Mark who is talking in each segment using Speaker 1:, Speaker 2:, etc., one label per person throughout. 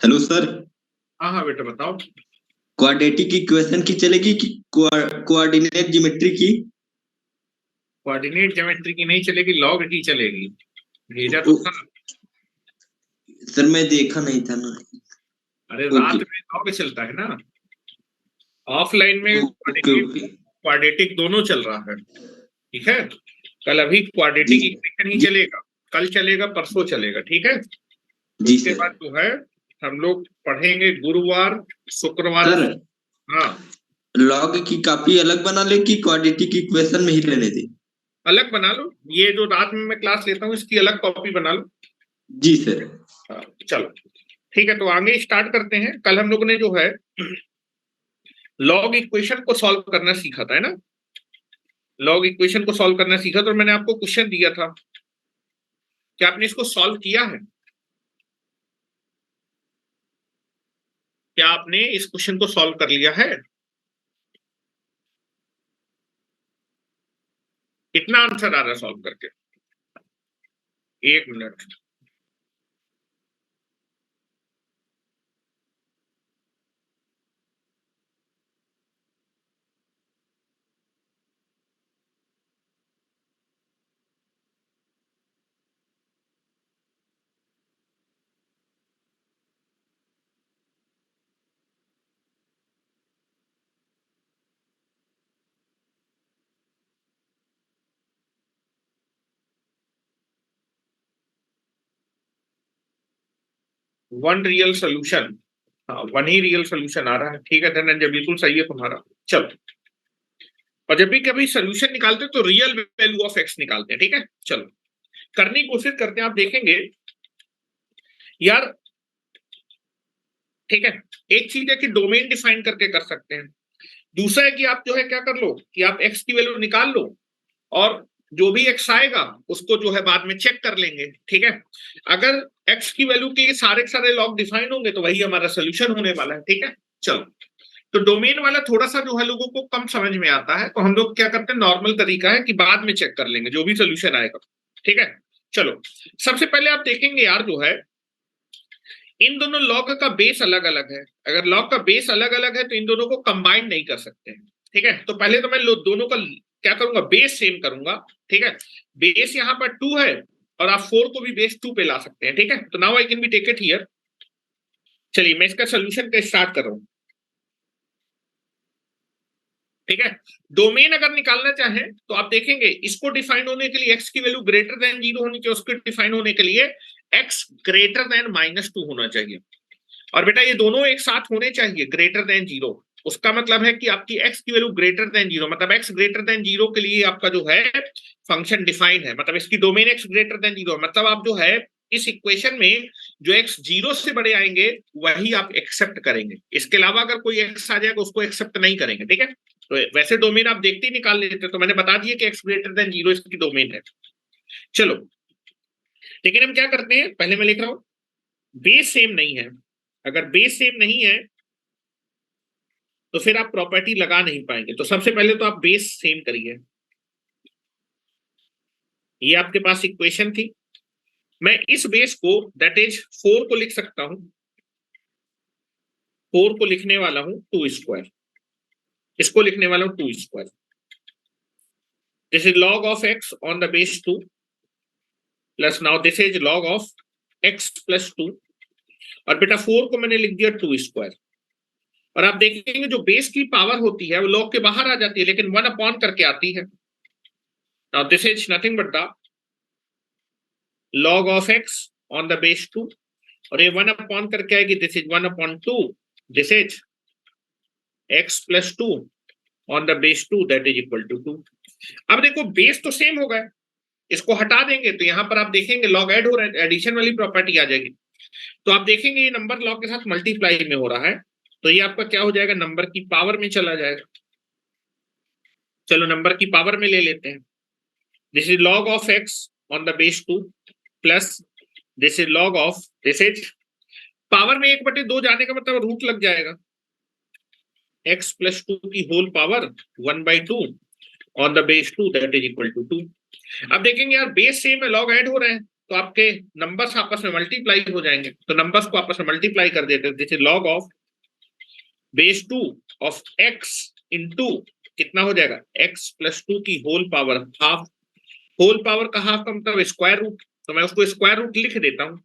Speaker 1: Hello sir.
Speaker 2: हाँ हाँ बेटा बताओ।
Speaker 1: क्वाड्रेटिक इक्वेशन की चलेगी कि कोऑर्डिनेट ज्योमेट्री की?
Speaker 2: कोऑर्डिनेट ज्योमेट्री की नहीं चलेगी, लॉग की चलेगी। भेजा तो
Speaker 1: ओ,
Speaker 2: था।
Speaker 1: सर मैं देखा नहीं था ना।
Speaker 2: अरे
Speaker 1: ओके।
Speaker 2: रात में लॉग चलता है ना। ऑफलाइन में
Speaker 1: ओके
Speaker 2: क्वाड्रेटिक
Speaker 1: ओके।
Speaker 2: क्वाड्रेटिक दोनों चल रहा है। ठीक है। कल अभी
Speaker 1: जी
Speaker 2: क्वाड्रेटिक इक्वेशन ही
Speaker 1: जी।
Speaker 2: चलेगा। कल चलेगा, परसों चलेगा, ठीक है।
Speaker 1: जी
Speaker 2: उसके
Speaker 1: सर।
Speaker 2: बाद जो है हम लोग पढ़ेंगे गुरुवार, शुक्रवार।
Speaker 1: सर,
Speaker 2: हाँ,
Speaker 1: लॉग की कॉपी अलग बना ले कि क्वाड्रेटिक इक्वेशन में ही रहने दे?
Speaker 2: अलग बना लो। ये जो रात में मैं क्लास लेता हूँ इसकी अलग कॉपी बना लो।
Speaker 1: जी सर।
Speaker 2: हाँ, चलो ठीक है, तो आगे स्टार्ट करते हैं। कल हम लोग ने जो है लॉग इक्वेशन को सॉल्व करना सीखा था, है ना। लॉग इक्वेशन को सॉल्व करना सीखा तो मैंने आपको क्वेश्चन दिया था। क्या आपने इसको सॉल्व किया है? क्या आपने इस क्वेश्चन को सॉल्व कर लिया है? कितना आंसर आ रहा है सॉल्व करके? एक मिनट। One real solution. हाँ, वन ही रियल सोल्यूशन आ रहा है। ठीक है धनंजय, बिल्कुल सही है तुम्हारा। चलो, और जब भी कभी सोल्यूशन निकालते हैं तो रियल वैल्यू ऑफ एक्स निकालते हैं। ठीक है, चलो करने की कोशिश करते हैं। आप देखेंगे यार, ठीक है। एक चीज है कि डोमेन डिफाइन करके कर सकते हैं। दूसरा है कि आप जो है क्या कर लो कि आप एक्स की वैल्यू निकाल लो, और जो भी एक्स आएगा उसको जो है बाद में चेक कर लेंगे। ठीक है। अगर एक्स की वैल्यू के सारे सारे लॉग डिफाइन होंगे तो वही हमारा सोल्यूशन होने वाला है। ठीक है, चलो। तो डोमेन वाला थोड़ा सा जो है लोगों को कम समझ में आता है, तो हम लोग क्या करते हैं, नॉर्मल तरीका है कि बाद में चेक कर लेंगे जो भी सोल्यूशन आएगा। ठीक है, चलो। सबसे पहले आप देखेंगे यार जो है इन दोनों लॉग का बेस अलग अलग है। अगर लॉग का बेस अलग अलग है तो इन दोनों को कंबाइन नहीं कर सकते हैं। ठीक है, तो पहले तो मैं दोनों का क्या करूंगा, बेस सेम करूंगा। ठीक है, बेस यहाँ पर 2 है और आप 4 को भी बेस 2 पे ला सकते हैं। ठीक है, तो now I can be take it here. चलिए मैं इसका सोल्यूशन का स्टार्ट कर रहा हूं। ठीक है, डोमेन अगर निकालना चाहें तो आप देखेंगे इसको डिफाइन होने के लिए एक्स की वैल्यू ग्रेटर देन 0 होनी चाहिए, उसको डिफाइन होने के लिए एक्स ग्रेटर देन -2 होना चाहिए। और बेटा ये दोनों एक साथ होने चाहिए, ग्रेटर देन 0। उसका मतलब है कि आपकी x की वैल्यू ग्रेटर देन 0, मतलब x ग्रेटर देन 0 के लिए आपका जो है फंक्शन डिफाइन है, मतलब इसकी डोमेन x ग्रेटर देन 0, मतलब आप जो है इस इक्वेशन में जो x 0 से बड़े आएंगे वही आप एक्सेप्ट करेंगे। इसके अलावा अगर कोई x आ जाएगा उसको एक्सेप्ट नहीं करेंगे। ठीक है, तो वैसे डोमेन आप देखते ही निकाल लेते, तो मैंने बता दिया कि x ग्रेटर देन 0 इसकी डोमेन है। चलो, लेकिन हम क्या करते हैं, पहले मैं लिख रहा हूं बेस सेम नहीं है। अगर बेस सेम नहीं है तो फिर आप प्रॉपर्टी लगा नहीं पाएंगे। तो सबसे पहले तो आप बेस सेम करिए। ये आपके पास इक्वेशन थी। मैं इस बेस को दैट इज 4 को लिख सकता हूं। 4 को लिखने वाला हूं 2 स्क्वायर। इसको लिखने वाला हूं 2 square. This is log of x on the base 2 plus now this is log of x plus 2। और बेटा 4 को मैंने लिख दिया 2 स्क्वायर। और आप देखेंगे जो बेस की पावर होती है वो लॉग के बाहर आ जाती है, लेकिन 1 अपॉन करके आती है। Now this is nothing but the log of x on the base 2, और ये 1 अपॉन करके आएगी, this is 1/2, this is x plus 2 on the base 2 that is equal to 2। अब देखो बेस तो सेम हो गए, इसको हटा देंगे तो यहां पर आप देखेंगे लॉग ऐड हो रहा है, एडिशन वाली प्रॉपर्टी आ जाएगी। तो आप देखेंगे ये नंबर लॉग के साथ मल्टीप्लाई में हो रहा है, तो ये आपका क्या हो जाएगा, नंबर की पावर में चला जाएगा। चलो नंबर की पावर में ले लेते हैं। This is log of x on the base 2 plus this is log of this is power में 1/2 जाने का मतलब रूट लग जाएगा, x प्लस 2 की whole power 1/2 on the base 2 that is equal to 2। अब देखेंगे यार बेस सेम है, लॉग ऐड हो रहे हैं, तो आपके नंबर्स आपस में मल्टीप्लाई हो जाएंगे, तो नंबर्स को आपस में मल्टीप्लाई कर देते हैं। जैसे log of base 2 of x into कितना हो जाएगा x प्लस 2 की whole power half. Whole power का हाफ का मतलब स्क्वायर रूट, तो मैं उसको स्क्वायर रूट लिख देता हूं।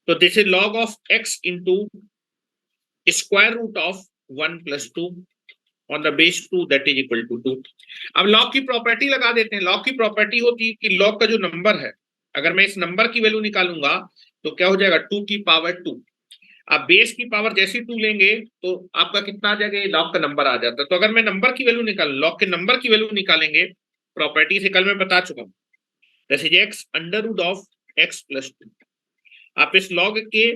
Speaker 2: तो this is log of x into square root of 1 plus 2 on the base 2 that is equal to 2। अब लॉग की प्रॉपर्टी लगा देते हैं। लॉग की प्रॉपर्टी होती है कि लॉग का जो नंबर है, अगर मैं इस नंबर की वैल्यू निकालूंगा तो क्या हो जाएगा 2 की पावर 2। आप बेस की पावर जैसी 2 लेंगे तो आपका कितना आ जाएगा, लॉग का नंबर आ जाता है। तो अगर मैं नंबर की वैल्यू निकाल, लॉग के नंबर की वैल्यू निकालेंगे, प्रॉपर्टी से कल मैं बता चुका हूं, जैसे x under root of x plus 2। आप इस लॉग के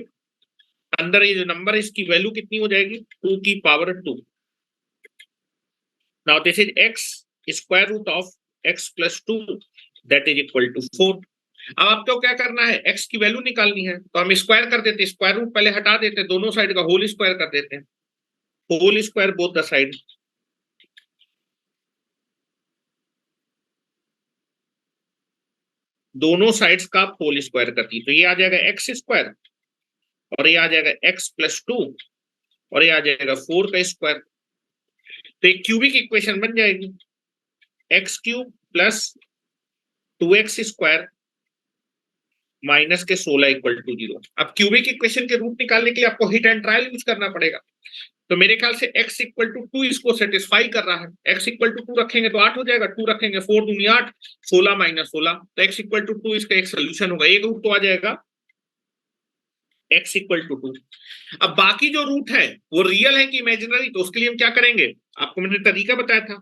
Speaker 2: अंदर ये जो नंबर है इसकी वैल्यू कितनी हो जाएगी 2 की power 2। Now this is x square root of x plus 2 that is equal to 4। अब आपको क्या करना है, x की वैल्यू निकालनी है, तो हम स्क्वायर कर देते हैं, स्क्वायर रूट पहले हटा देते हैं, दोनों साइड का होल स्क्वायर कर देते हैं, whole square both the side. दोनों साइड्स का होल स्क्वायर कर दी, तो ये आ जाएगा एक्स स्क्वायर और ये आ जाएगा x प्लस 2 और ये आ जाएगा 4 का स्क्वायर। तो एक क्यूबिक इक्वेशन बन जाएगी, x cube plus 2x square minus के 16 इक्वल टू 0। अब क्यूबिक इक्वेशन के रूट निकालने के लिए आपको हिट एंड ट्रायल यूज करना पड़ेगा। तो मेरे ख्याल से x इक्वल टू 2 इसको सेटिस्फाई कर रहा है। x इक्वल टू 2 रखेंगे तो 8 हो जाएगा, 2 रखेंगे 4 दूनी 8, 16 माइनस 16, तो x इक्वल टू 2 इसका एक सोल्यूशन होगा। एक रूट तो आ जाएगा x इक्वल टू 2। अब बाकी जो रूट है वो रियल है कि इमेजिनरी, तो उसके लिए हम क्या करेंगे, आपको मैंने तरीका बताया था,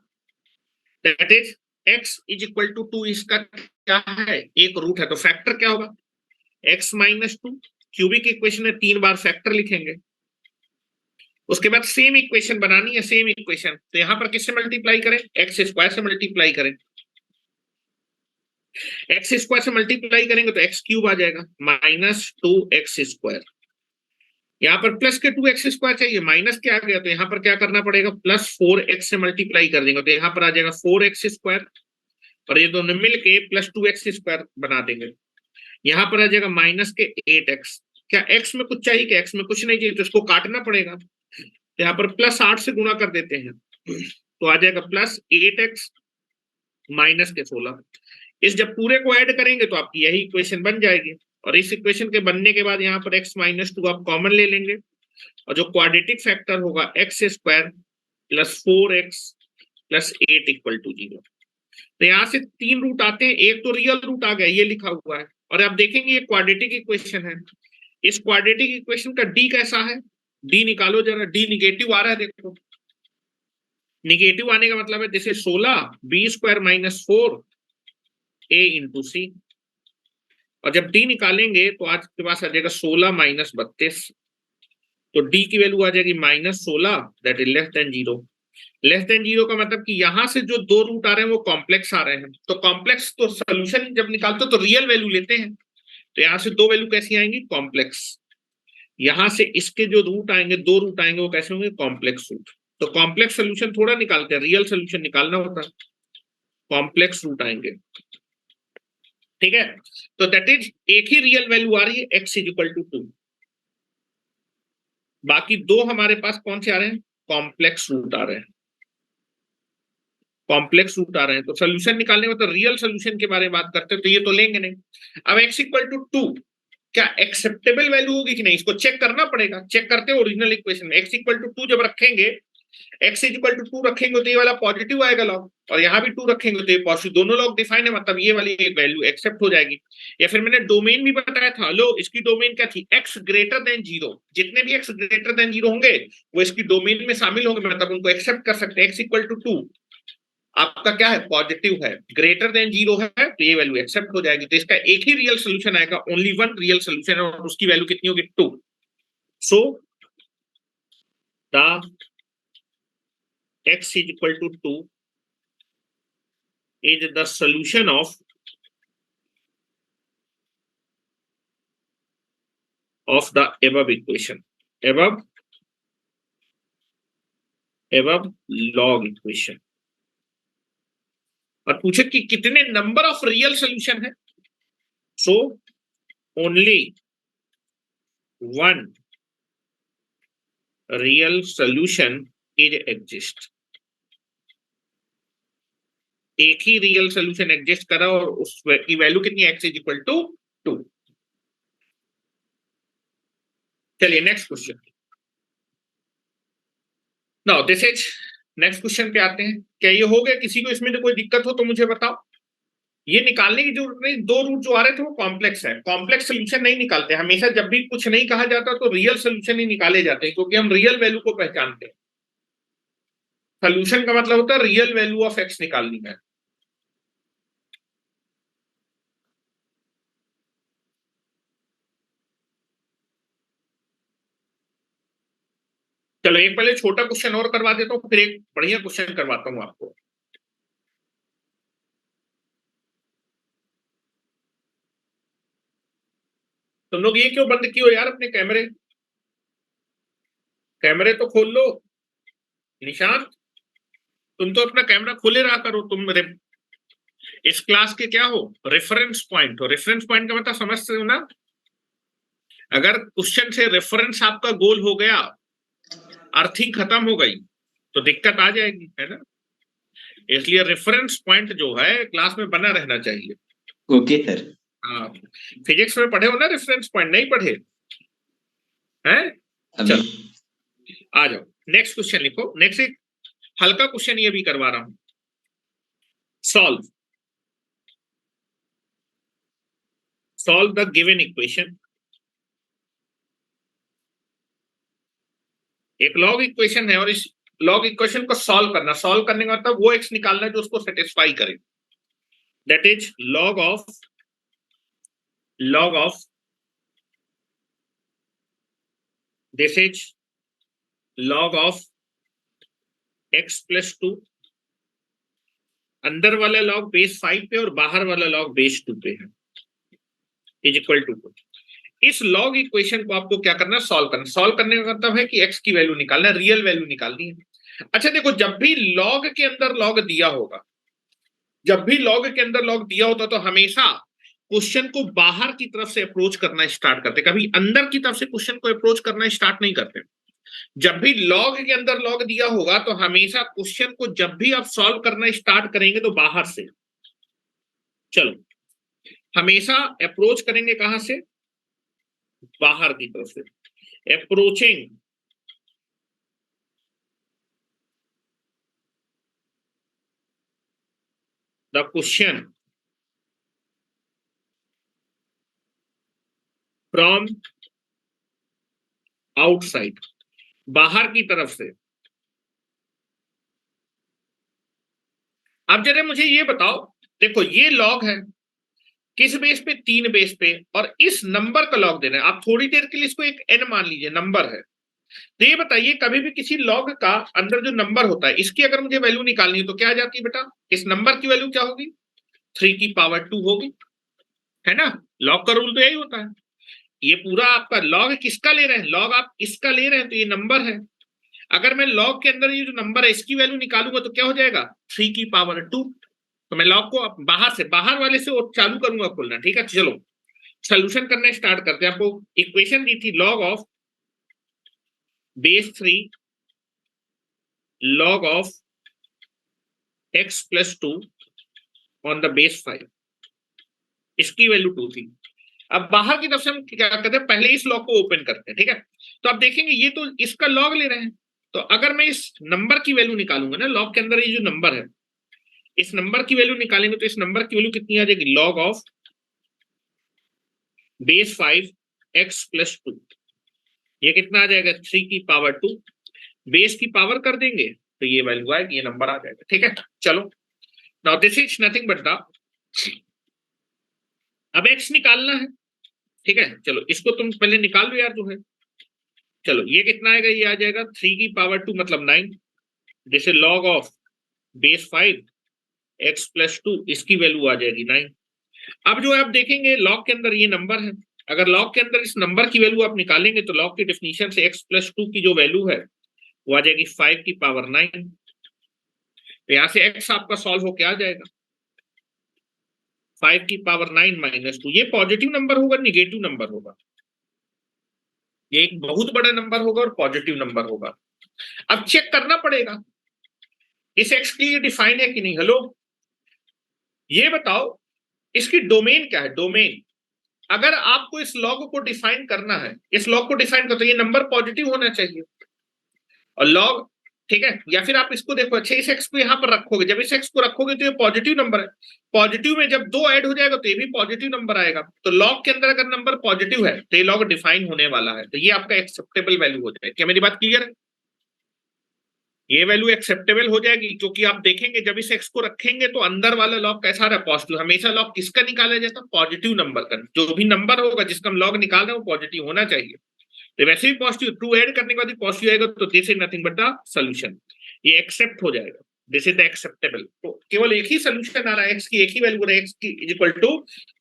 Speaker 2: that is x is equal to 2 इसका क्या है, एक रूट है, तो फैक्टर क्या होगा x माइनस 2। क्यूबिक इक्वेशन है, 3 बार फैक्टर लिखेंगे। उसके बाद सेम इक्वेशन बनानी है, सेम इक्वेशन, तो यहां पर किससे मल्टीप्लाई करें, एक्स स्क्वायर से मल्टीप्लाई करें। एक्स स्क्वायर से मल्टीप्लाई करेंगे तो एक्स क्यूब आ जाएगा माइनस 2x स्क्वायर। यहाँ पर प्लस के 2x स्क्वायर चाहिए, माइनस के आ गया, तो यहाँ पर क्या करना पड़ेगा, प्लस 4x से मल्टीप्लाई कर देंगे, तो यहाँ पर आ जाएगा 4x स्क्वायर और ये दोनों मिलके प्लस 2x स्क्वायर बना देंगे। यहाँ पर आ जाएगा माइनस के 8x। क्या x में कुछ चाहिए, क्या x में कुछ नहीं चाहिए, तो इसको काटना पड़ेगा। यहाँ पर प्लस 8 से गुणा कर देते हैं, तो आ जाएगा प्लस 8x माइनस के 16। इस जब पूरे को ऐड करेंगे तो आपकी यही इक्वेशन बन जाएगी। और इस इक्वेशन के बनने के बाद यहाँ पर x माइनस 2 आप कॉमन ले लेंगे और जो क्वाड्रेटिक फैक्टर होगा x square plus 4x plus 8 equal to 0। तो यहाँ से 3 रूट आते हैं, एक तो रियल रूट आ गया, ये लिखा हुआ है, और आप देखेंगे ये क्वाड्रेटिक इक्वेशन है। इस क्वाड्रेटिक इक्वेशन का d कैसा है, d निकालो जरा, d निगेटिव आ रहा है, देखो निगेटिव आने का मतलब है जैसे 16 b square minus 4 a into C, और जब d निकालेंगे तो आज के पास आ जाएगा 16 माइनस 32, तो d की वैल्यू आ जाएगी minus 16 that is less than 0। Less than 0 का मतलब कि यहां से जो 2 रूट आ रहे हैं वो कॉम्प्लेक्स आ रहे हैं, तो कॉम्प्लेक्स तो सोल्यूशन जब निकालते हो तो रियल वैल्यू लेते हैं, तो यहाँ से 2 वैल्यू कैसी आएंगी, कॉम्प्लेक्स। यहां से इसके जो रूट आएंगे, 2 रूट आएंगे, वो कैसे होंगे, कॉम्प्लेक्स रूट। तो कॉम्प्लेक्स सोल्यूशन थोड़ा निकालते हैं, रियल सोल्यूशन निकालना होता है, कॉम्प्लेक्स रूट आएंगे, ठीक है। तो दैट इज एक ही रियल वैल्यू आ रही है x इज इक्वल टू 2, बाकी 2 हमारे पास कौन से आ रहे हैं, कॉम्प्लेक्स रूट आ रहे हैं, कॉम्प्लेक्स रूट आ रहे हैं। तो सोल्यूशन निकालने में तो रियल सोल्यूशन के बारे में बात करते हैं, तो ये तो लेंगे नहीं। अब x इक्वल टू 2 क्या एक्सेप्टेबल वैल्यू होगी कि नहीं, इसको चेक करना पड़ेगा। चेक करते हैं ओरिजिनल इक्वेशन में, x इक्वल टू 2 जब रखेंगे, x इज इक्वल टू 2 रखेंगे तो ये वाला पॉजिटिव आएगा लॉग, और यहाँ भी 2 रखेंगे तो ये पॉजिटिव, दोनों लॉग डिफाइन है, मतलब ये वाली वैल्यू एक्सेप्ट हो जाएगी। या फिर मैंने डोमेन भी बताया था, लो इसकी डोमेन क्या थी, x ग्रेटर देन 0, जितने भी x ग्रेटर देन 0 होंगे वो इसकी डोमेन में शामिल होंगे, मतलब उनको एक्सेप्ट कर सकते हैं। x इक्वल टू 2 आपका क्या है, पॉजिटिव है, ग्रेटर देन 0 है, तो ये वैल्यू एक्सेप्ट हो जाएगी। तो इसका एक ही रियल सोल्यूशन आएगा, ओनली वन रियल सोल्यूशन है, और उसकी वैल्यू कितनी होगी, 2। So the x is equal to 2 is the solution of the above equation, above log equation। और पूछे कि कितने नंबर ऑफ रियल सोल्यूशन है, So only one real solution is exist. एक ही रियल सोल्यूशन एग्जिस्ट करा और उसकी वैल्यू कितनी x इज इक्वल टू 2. चलिए next question. Now this is next question पे आते हैं. क्या ये हो गया? किसी को इसमें कोई दिक्कत हो तो मुझे बताओ. ये निकालने की जरूरत नहीं. दो रूट जो आ रहे थे वो कॉम्प्लेक्स है. कॉम्प्लेक्स सोल्यूशन नहीं निकालते. हमेशा जब भी कुछ नहीं कहा जाता तो रियल सोल्यूशन ही निकाले जाते हैं, क्योंकि हम रियल वैल्यू को पहचानते हैं. सोल्यूशन का मतलब होता है रियल वैल्यू ऑफ एक्स निकालनी है. चलो एक पहले छोटा क्वेश्चन और करवा देता हूँ, फिर एक बढ़िया क्वेश्चन करवाता हूं आपको. तुम लोग ये क्यों बंद किए हो यार अपने कैमरे? कैमरे तो खोल लो. निशांत, तुम तो अपना कैमरा खोले रहा करो. तुम इस क्लास के क्या हो? रेफरेंस पॉइंट हो. रेफरेंस पॉइंट का मतलब समझते हो ना? अगर क्वेश्चन से रेफरेंस आपका गोल हो गया, अर्थिंग खत्म हो गई, तो दिक्कत आ जाएगी, है ना? इसलिए रेफरेंस पॉइंट जो है क्लास में बना रहना चाहिए.
Speaker 1: Okay sir.
Speaker 2: हाँ, फिजिक्स में पढ़े हो ना रेफरेंस पॉइंट? नहीं पढ़े हैं? चलो आ जाओ, नेक्स्ट क्वेश्चन लिखो. नेक्स्ट एक हल्का क्वेश्चन ये भी करवा रहा हूं. Solve the given equation. एक लॉग इक्वेशन है और इस लॉग इक्वेशन को सॉल्व करना. सॉल्व करने का मतलब वो एक्स निकालना है जो उसको सेटिस्फाई करे. That is log of this is log of x plus 2. अंदर वाला लॉग बेस 5 पे और बाहर वाला लॉग बेस 2 पे है, इज इक्वल टू. इस लॉग इक्वेशन को आपको क्या करना? सॉल्व करना. सॉल्व करने का मतलब है कि x की वैल्यू निकालना, रियल वैल्यू निकालनी है. अच्छा देखो, जब भी लॉग के अंदर लॉग दिया होगा, जब भी लॉग के अंदर लॉग दिया होता तो हमेशा क्वेश्चन को बाहर की तरफ से अप्रोच करना स्टार्ट करते, कभी अंदर की तरफ से क्वेश्चन को अप्रोच करना स्टार्ट नहीं करते. जब भी लॉग के अंदर लॉग दिया होगा तो हमेशा क्वेश्चन को जब भी आप सॉल्व करना स्टार्ट करेंगे तो बाहर से. चलो, हमेशा अप्रोच करेंगे कहां से? बाहर की तरफ से. Approaching the question from outside, बाहर की तरफ से. अब जरा मुझे ये बताओ, देखो ये लॉग है, किस बेस पे? 3 बेस पे, और इस नंबर का लॉग देना है. आप थोड़ी देर के लिए इसको एक n मान लीजिए, नंबर है. तो ये बताइए, कभी भी किसी लॉग का अंदर जो नंबर होता है, इसकी अगर मुझे वैल्यू निकालनी है तो क्या आ जाती है बेटा? इस नंबर की वैल्यू क्या होगी? 3 की पावर 2 होगी, है ना? लॉग का रूल तो यही होता है. ये पूरा आपका लॉग किसका ले रहे हैं? लॉग आप इसका ले रहे हैं, तो ये नंबर है. अगर मैं लॉग के अंदर ये जो नंबर है इसकी वैल्यू निकालूंगा तो क्या हो जाएगा? 3 की पावर 2. तो मैं लॉग को बाहर से, बाहर वाले से चालू करूंगा खोलना. ठीक है, चलो सोल्यूशन करना स्टार्ट करते हैं. आपको इक्वेशन दी थी log of base 3 log of x plus 2 on the base 5. इसकी वैल्यू 2 थी. अब बाहर की तरफ से हम क्या करते हैं? पहले इस लॉग को ओपन करते हैं. ठीक है, तो आप देखेंगे ये तो इसका लॉग ले रहे हैं. तो अगर मैं इस नंबर की वैल्यू निकालूंगा ना, लॉग के अंदर ये जो नंबर है, इस नंबर की वैल्यू निकालेंगे तो इस नंबर की वैल्यू कितनी आ जाएगी? log of base 5 x plus 2. ये कितना आ जाएगा? 3 की पावर 2. बेस की पावर कर देंगे तो ये वैल्यू आएगी, ये नंबर आ जाएगा. ठीक है, चलो now this is nothing but the, अब x निकालना है. ठीक है, चलो इसको तुम पहले निकाल लो यार जो है. चलो ये कितना आएगा? ये आ जाएगा 3 की पावर 2 मतलब 9. This is log of base 5 x plus 2, इसकी वैल्यू आ जाएगी 9. अब जो है आप देखेंगे लॉग के अंदर ये नंबर है. अगर लॉग के अंदर इस नंबर की वैल्यू आप निकालेंगे तो लॉग की डेफिनेशन से x प्लस 2 की जो वैल्यू है वो आ जाएगी 5 की पावर 9. तो यहां से x आपका सॉल्व होके आ जाएगा 5 की पावर 9 माइनस 2, ये पॉजिटिव नंबर होगा, निगेटिव नंबर होगा, ये एक बहुत बड़ा नंबर होगा और पॉजिटिव नंबर होगा। अब चेक करना पड़ेगा इस एक्स के लिए डिफाइन है कि नहीं। हेलो, ये बताओ इसकी डोमेन क्या है। डोमेन, अगर आपको इस लॉग को डिफाइन करना है, इस लॉग को डिफाइन करते ये नंबर पॉजिटिव होना चाहिए और लॉग, ठीक है। या फिर आप इसको देखो, अच्छा इस एक्स को यहां पर रखोगे, जब इस एक्स को रखोगे तो ये पॉजिटिव नंबर है, पॉजिटिव में जब 2 ऐड हो जाएगा तो ये भी पॉजिटिव नंबर आएगा। तो लॉग के अंदर अगर नंबर पॉजिटिव है तो ये लॉग डिफाइन होने वाला है, तो ये आपका एक्सेप्टेबल वैल्यू हो जाएगी। क्या मेरी बात क्लियर है? ये वैल्यू एक्सेप्टेबल हो जाएगी, क्योंकि आप देखेंगे जब इस एक्स को रखेंगे तो अंदर वाला लॉग कैसा रहा, पॉजिटिव। हमेशा लॉग किसका निकाला जाता है, पॉजिटिव नंबर का। जो भी नंबर होगा जिसका हम लॉग निकाल रहे हैं वो पॉजिटिव होना चाहिए। तो वैसे भी पॉजिटिव, 2 ऐड करने के बाद पॉजिटिव आएगा तो this is nothing but the solution, ये एक्सेप्ट हो जाएगा, दिस इज द एक्सेप्टेबल। तो केवल एक ही सॉल्यूशन आ रहा है, एक्स की एक ही वैल्यू है, एक्स की इज इक्वल टू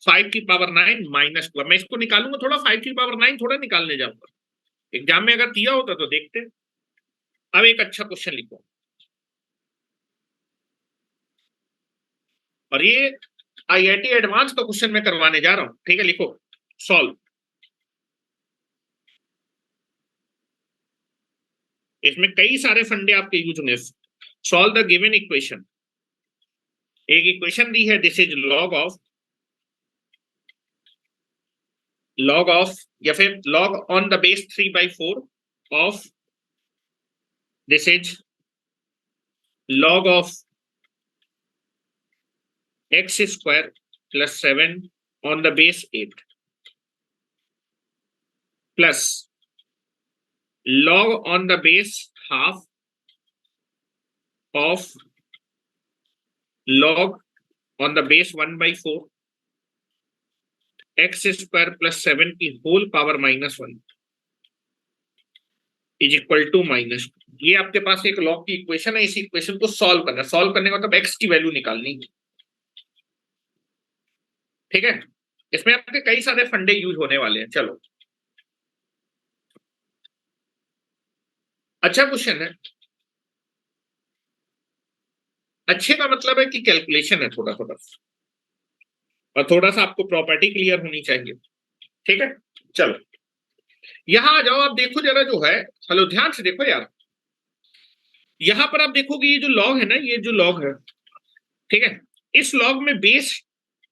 Speaker 2: 5 की पावर 9 माइनस 2। मैं इसको निकालूंगा थोड़ा, 5 की पावर 9 थोड़ा निकालने जाऊंगा, एग्जाम में अगर दिया होता तो देखते। अब एक अच्छा क्वेश्चन लिखो, और ये आईआईटी एडवांस का क्वेश्चन मैं करवाने जा रहा हूं, ठीक है। लिखो, सॉल्व। इसमें कई सारे फंडे आपके यूज होंगे। Solve the given equation. एक इक्वेशन दी है, दिस इज लॉग ऑफ या फिर log on the base 3/4 of, this is log of x square plus 7 on the base 8 plus log on the base half of log on the base 1/4 x square plus 7 की whole power -1 is equal to -2। ये आपके पास एक log की equation है, इस equation को solve करना। Solve करने का मतलब x की वैल्यू निकालनी, ठीक है। इसमें आपके कई सारे फंडे यूज होने वाले हैं। चलो, अच्छा क्वेश्चन है। अच्छे का मतलब है कि कैलकुलेशन है थोड़ा थोड़ा, और थोड़ा सा आपको प्रॉपर्टी क्लियर होनी चाहिए, ठीक है। चलो यहां आ जाओ, आप देखो जरा जो है, हेलो ध्यान से देखो यार, यहां पर आप देखोगे ये जो लॉग है ना, ये जो लॉग है, ठीक है, इस लॉग में बेस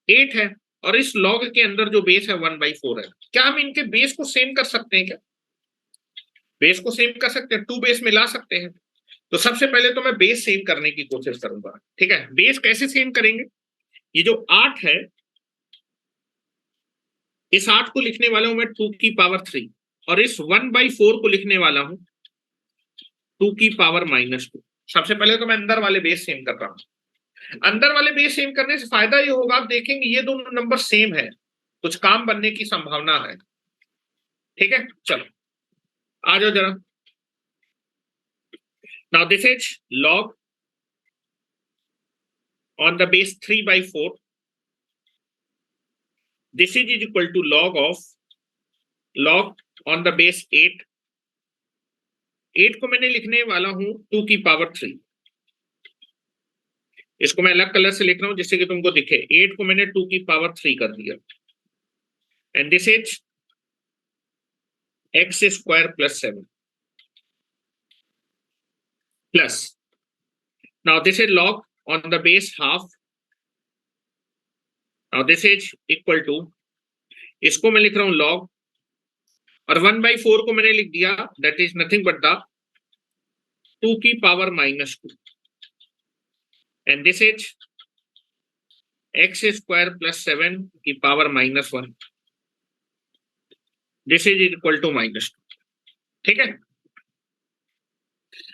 Speaker 2: 8 है और इस लॉग के अंदर जो बेस है 1/4 है। क्या हम इनके बेस को सेम कर सकते हैं? क्या बेस को सेम कर सकते हैं? 2 बेस में ला सकते हैं। तो सबसे पहले तो मैं बेस सेम करने की कोशिश करूंगा, ठीक है। बेस कैसे सेम करेंगे? ये जो 8 है, इस 8 को लिखने वाला हूं मैं 2 की पावर 3, और इस 1/4 को लिखने वाला हूं 2 की पावर -2। सबसे पहले तो मैं अंदर वाले बेस सेम कर रहा हूं। अंदर वाले बेस सेम करने से फायदा ये होगा, आप देखेंगे ये दोनों नंबर सेम है, कुछ काम बनने की संभावना है, ठीक है। चलो आ जाओ जरा। Now this is log on the base 3/4, this is equal to log of log on the base 8। 8 को मैंने लिखने वाला हूं 2 की पावर 3, इसको मैं अलग कलर से लिख रहा हूं जिससे कि तुमको दिखे। 8 को मैंने 2 की पावर 3 कर दिया, and this is x square plus 7 plus, now this is log on the base half, now this is equal to, इसको मैं लिख रहा हूं log, और 1/4 को मैंने लिख दिया, that is nothing but the 2 की power -2, and this is x square plus 7 की power -1, this is equal to -2, ठीक है।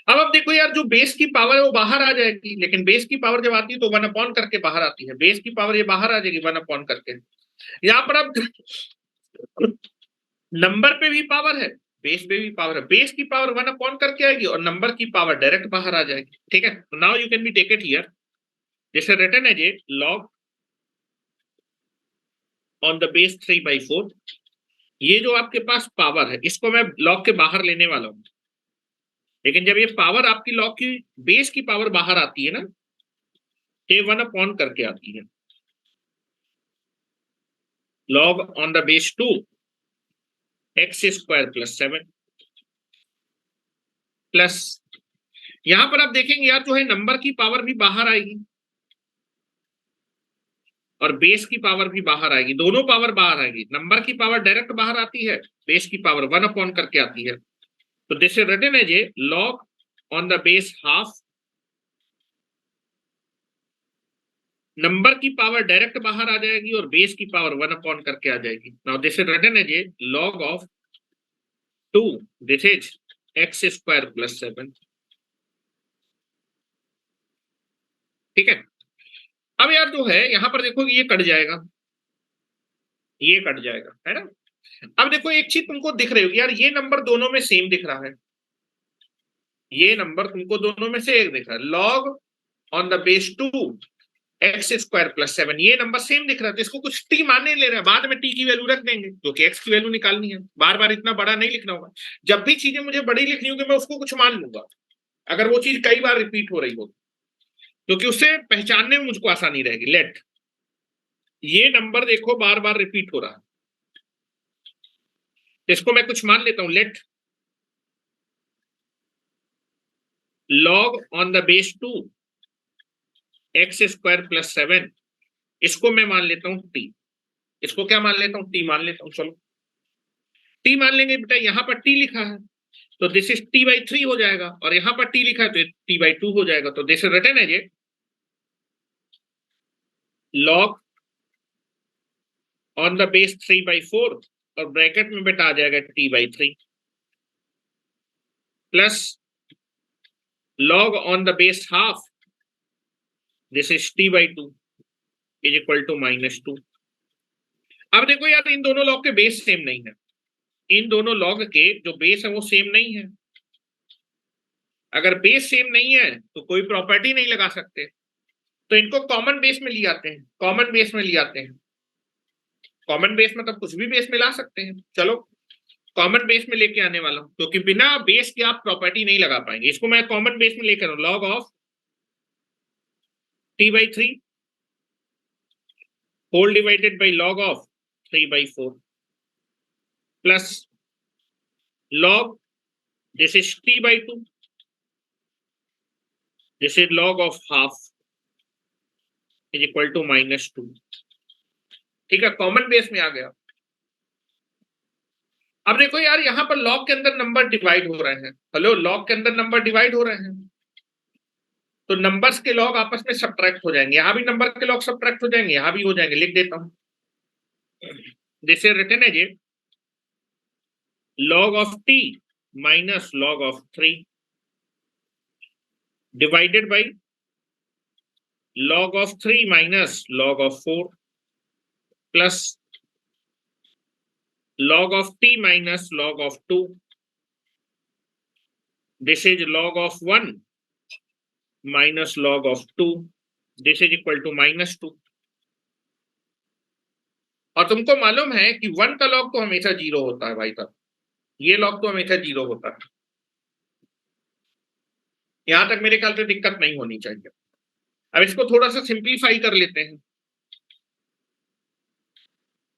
Speaker 2: अब देखो यार, जो बेस की पावर है वो बाहर आ जाएगी, लेकिन बेस की पावर जब आती है तो 1 करके बाहर आती है। बेस की पावर ये बाहर आ जाएगी 1 करके। यहाँ पर अब नंबर पे भी पावर है, बेस पे भी पावर है। बेस की पावर 1 करके आएगी और नंबर की पावर डायरेक्ट बाहर आ जाएगी, ठीक है। Now you can be take it here, जैसे written as a log on the base 3/4। ये जो आपके पास पावर है इसको मैं log के बाहर लेने वाला हूं, लेकिन जब ये पावर आपकी लॉग की बेस की पावर बाहर आती है ना, ये 1 करके आती है। log on the base 2 x square plus 7 plus, यहां पर आप देखेंगे यार जो है नंबर की पावर भी बाहर आएगी और बेस की पावर भी बाहर आएगी, दोनों पावर बाहर आएगी। नंबर की पावर डायरेक्ट बाहर आती है, बेस की पावर 1 अपॉन करके आती है। तो this is written as a log on the base half, number की पावर डायरेक्ट बाहर आ जाएगी और बेस की पावर 1 अपॉन करके आ जाएगी। Now this is written as a log of 2, this is x square plus 7। ठीक है, अब यार जो है यहां पर देखो ये कट जाएगा, ये कट जाएगा, है ना। अब देखो एक चीज तुमको दिख रही होगी यार, ये नंबर दोनों में सेम दिख रहा है, ये नंबर तुमको दोनों में से एक दिख रहा है, log on the base 2 x square plus 7, ये नंबर सेम दिख रहा है। तो इसको कुछ t मानने ले रहे हैं, बाद में t की वैल्यू रख देंगे क्योंकि x की वैल्यू निकालनी है, बार बार इतना बड़ा नहीं लिखना होगा। जब भी चीजें मुझे बड़ी लिखनी होगी मैं उसको कुछ मान लूंगा, अगर वो चीज कई बार रिपीट हो रही हो, क्योंकि उससे पहचानने में मुझको आसानी रहेगी। लेट, ये नंबर देखो बार बार रिपीट हो रहा है, इसको मैं कुछ मान लेता हूं, let log on the base 2 x square plus 7, इसको मैं मान लेता हूं t, इसको क्या मान लेता हूं, t मान लेता हूं। चलो t मान लेंगे बेटा, यहां पर t लिखा है तो दिस इज t/3 हो जाएगा, और यहां पर t लिखा है तो t/2 हो जाएगा। तो this is written as a log on the base 3/4 और ब्रैकेट में बेटा आ जाएगा t/3 plus log on the base half, this is t/2 is equal to -2। अब देखो यार इन दोनों लॉग के बेस सेम नहीं है, इन दोनों लॉग के जो बेस है वो सेम नहीं है। अगर बेस सेम नहीं है तो कोई प्रॉपर्टी नहीं लगा सकते, तो इनको कॉमन बेस में ले आते हैं, कॉमन बेस में ले आते हैं। कॉमन बेस मतलब कुछ भी बेस में ला सकते हैं। चलो कॉमन बेस में लेके आने वाला हूं, क्योंकि बिना बेस के आप प्रॉपर्टी नहीं लगा पाएंगे। इसको मैं कॉमन बेस में लेकर log of t/3 whole divided by log of 3/4 plus log, this is t/2, this is log of half is equal to -2। ठीक है, कॉमन बेस में आ गया। अब देखो यार यहां पर लॉग के अंदर नंबर डिवाइड हो रहे हैं, हेलो लॉग के अंदर नंबर डिवाइड हो रहे हैं, तो नंबर्स के लॉग आपस में सब्ट्रैक्ट हो जाएंगे, यहां भी नंबर के लॉग सब्ट्रैक्ट हो जाएंगे, यहां भी हो जाएंगे। लिख देता हूं, this is written as a log of t minus log of 3 divided by log of 3 minus log of 4 plus log of t minus log of 2, this is log of 1 minus log of 2, this is equal to -2। और तुमको मालूम है कि 1 का log तो हमेशा 0 होता है भाई साहब, ये log तो हमेशा 0 होता है। यहां तक मेरे ख्याल से दिक्कत नहीं होनी चाहिए। अब इसको थोड़ा सा सिंप्लीफाई कर लेते हैं,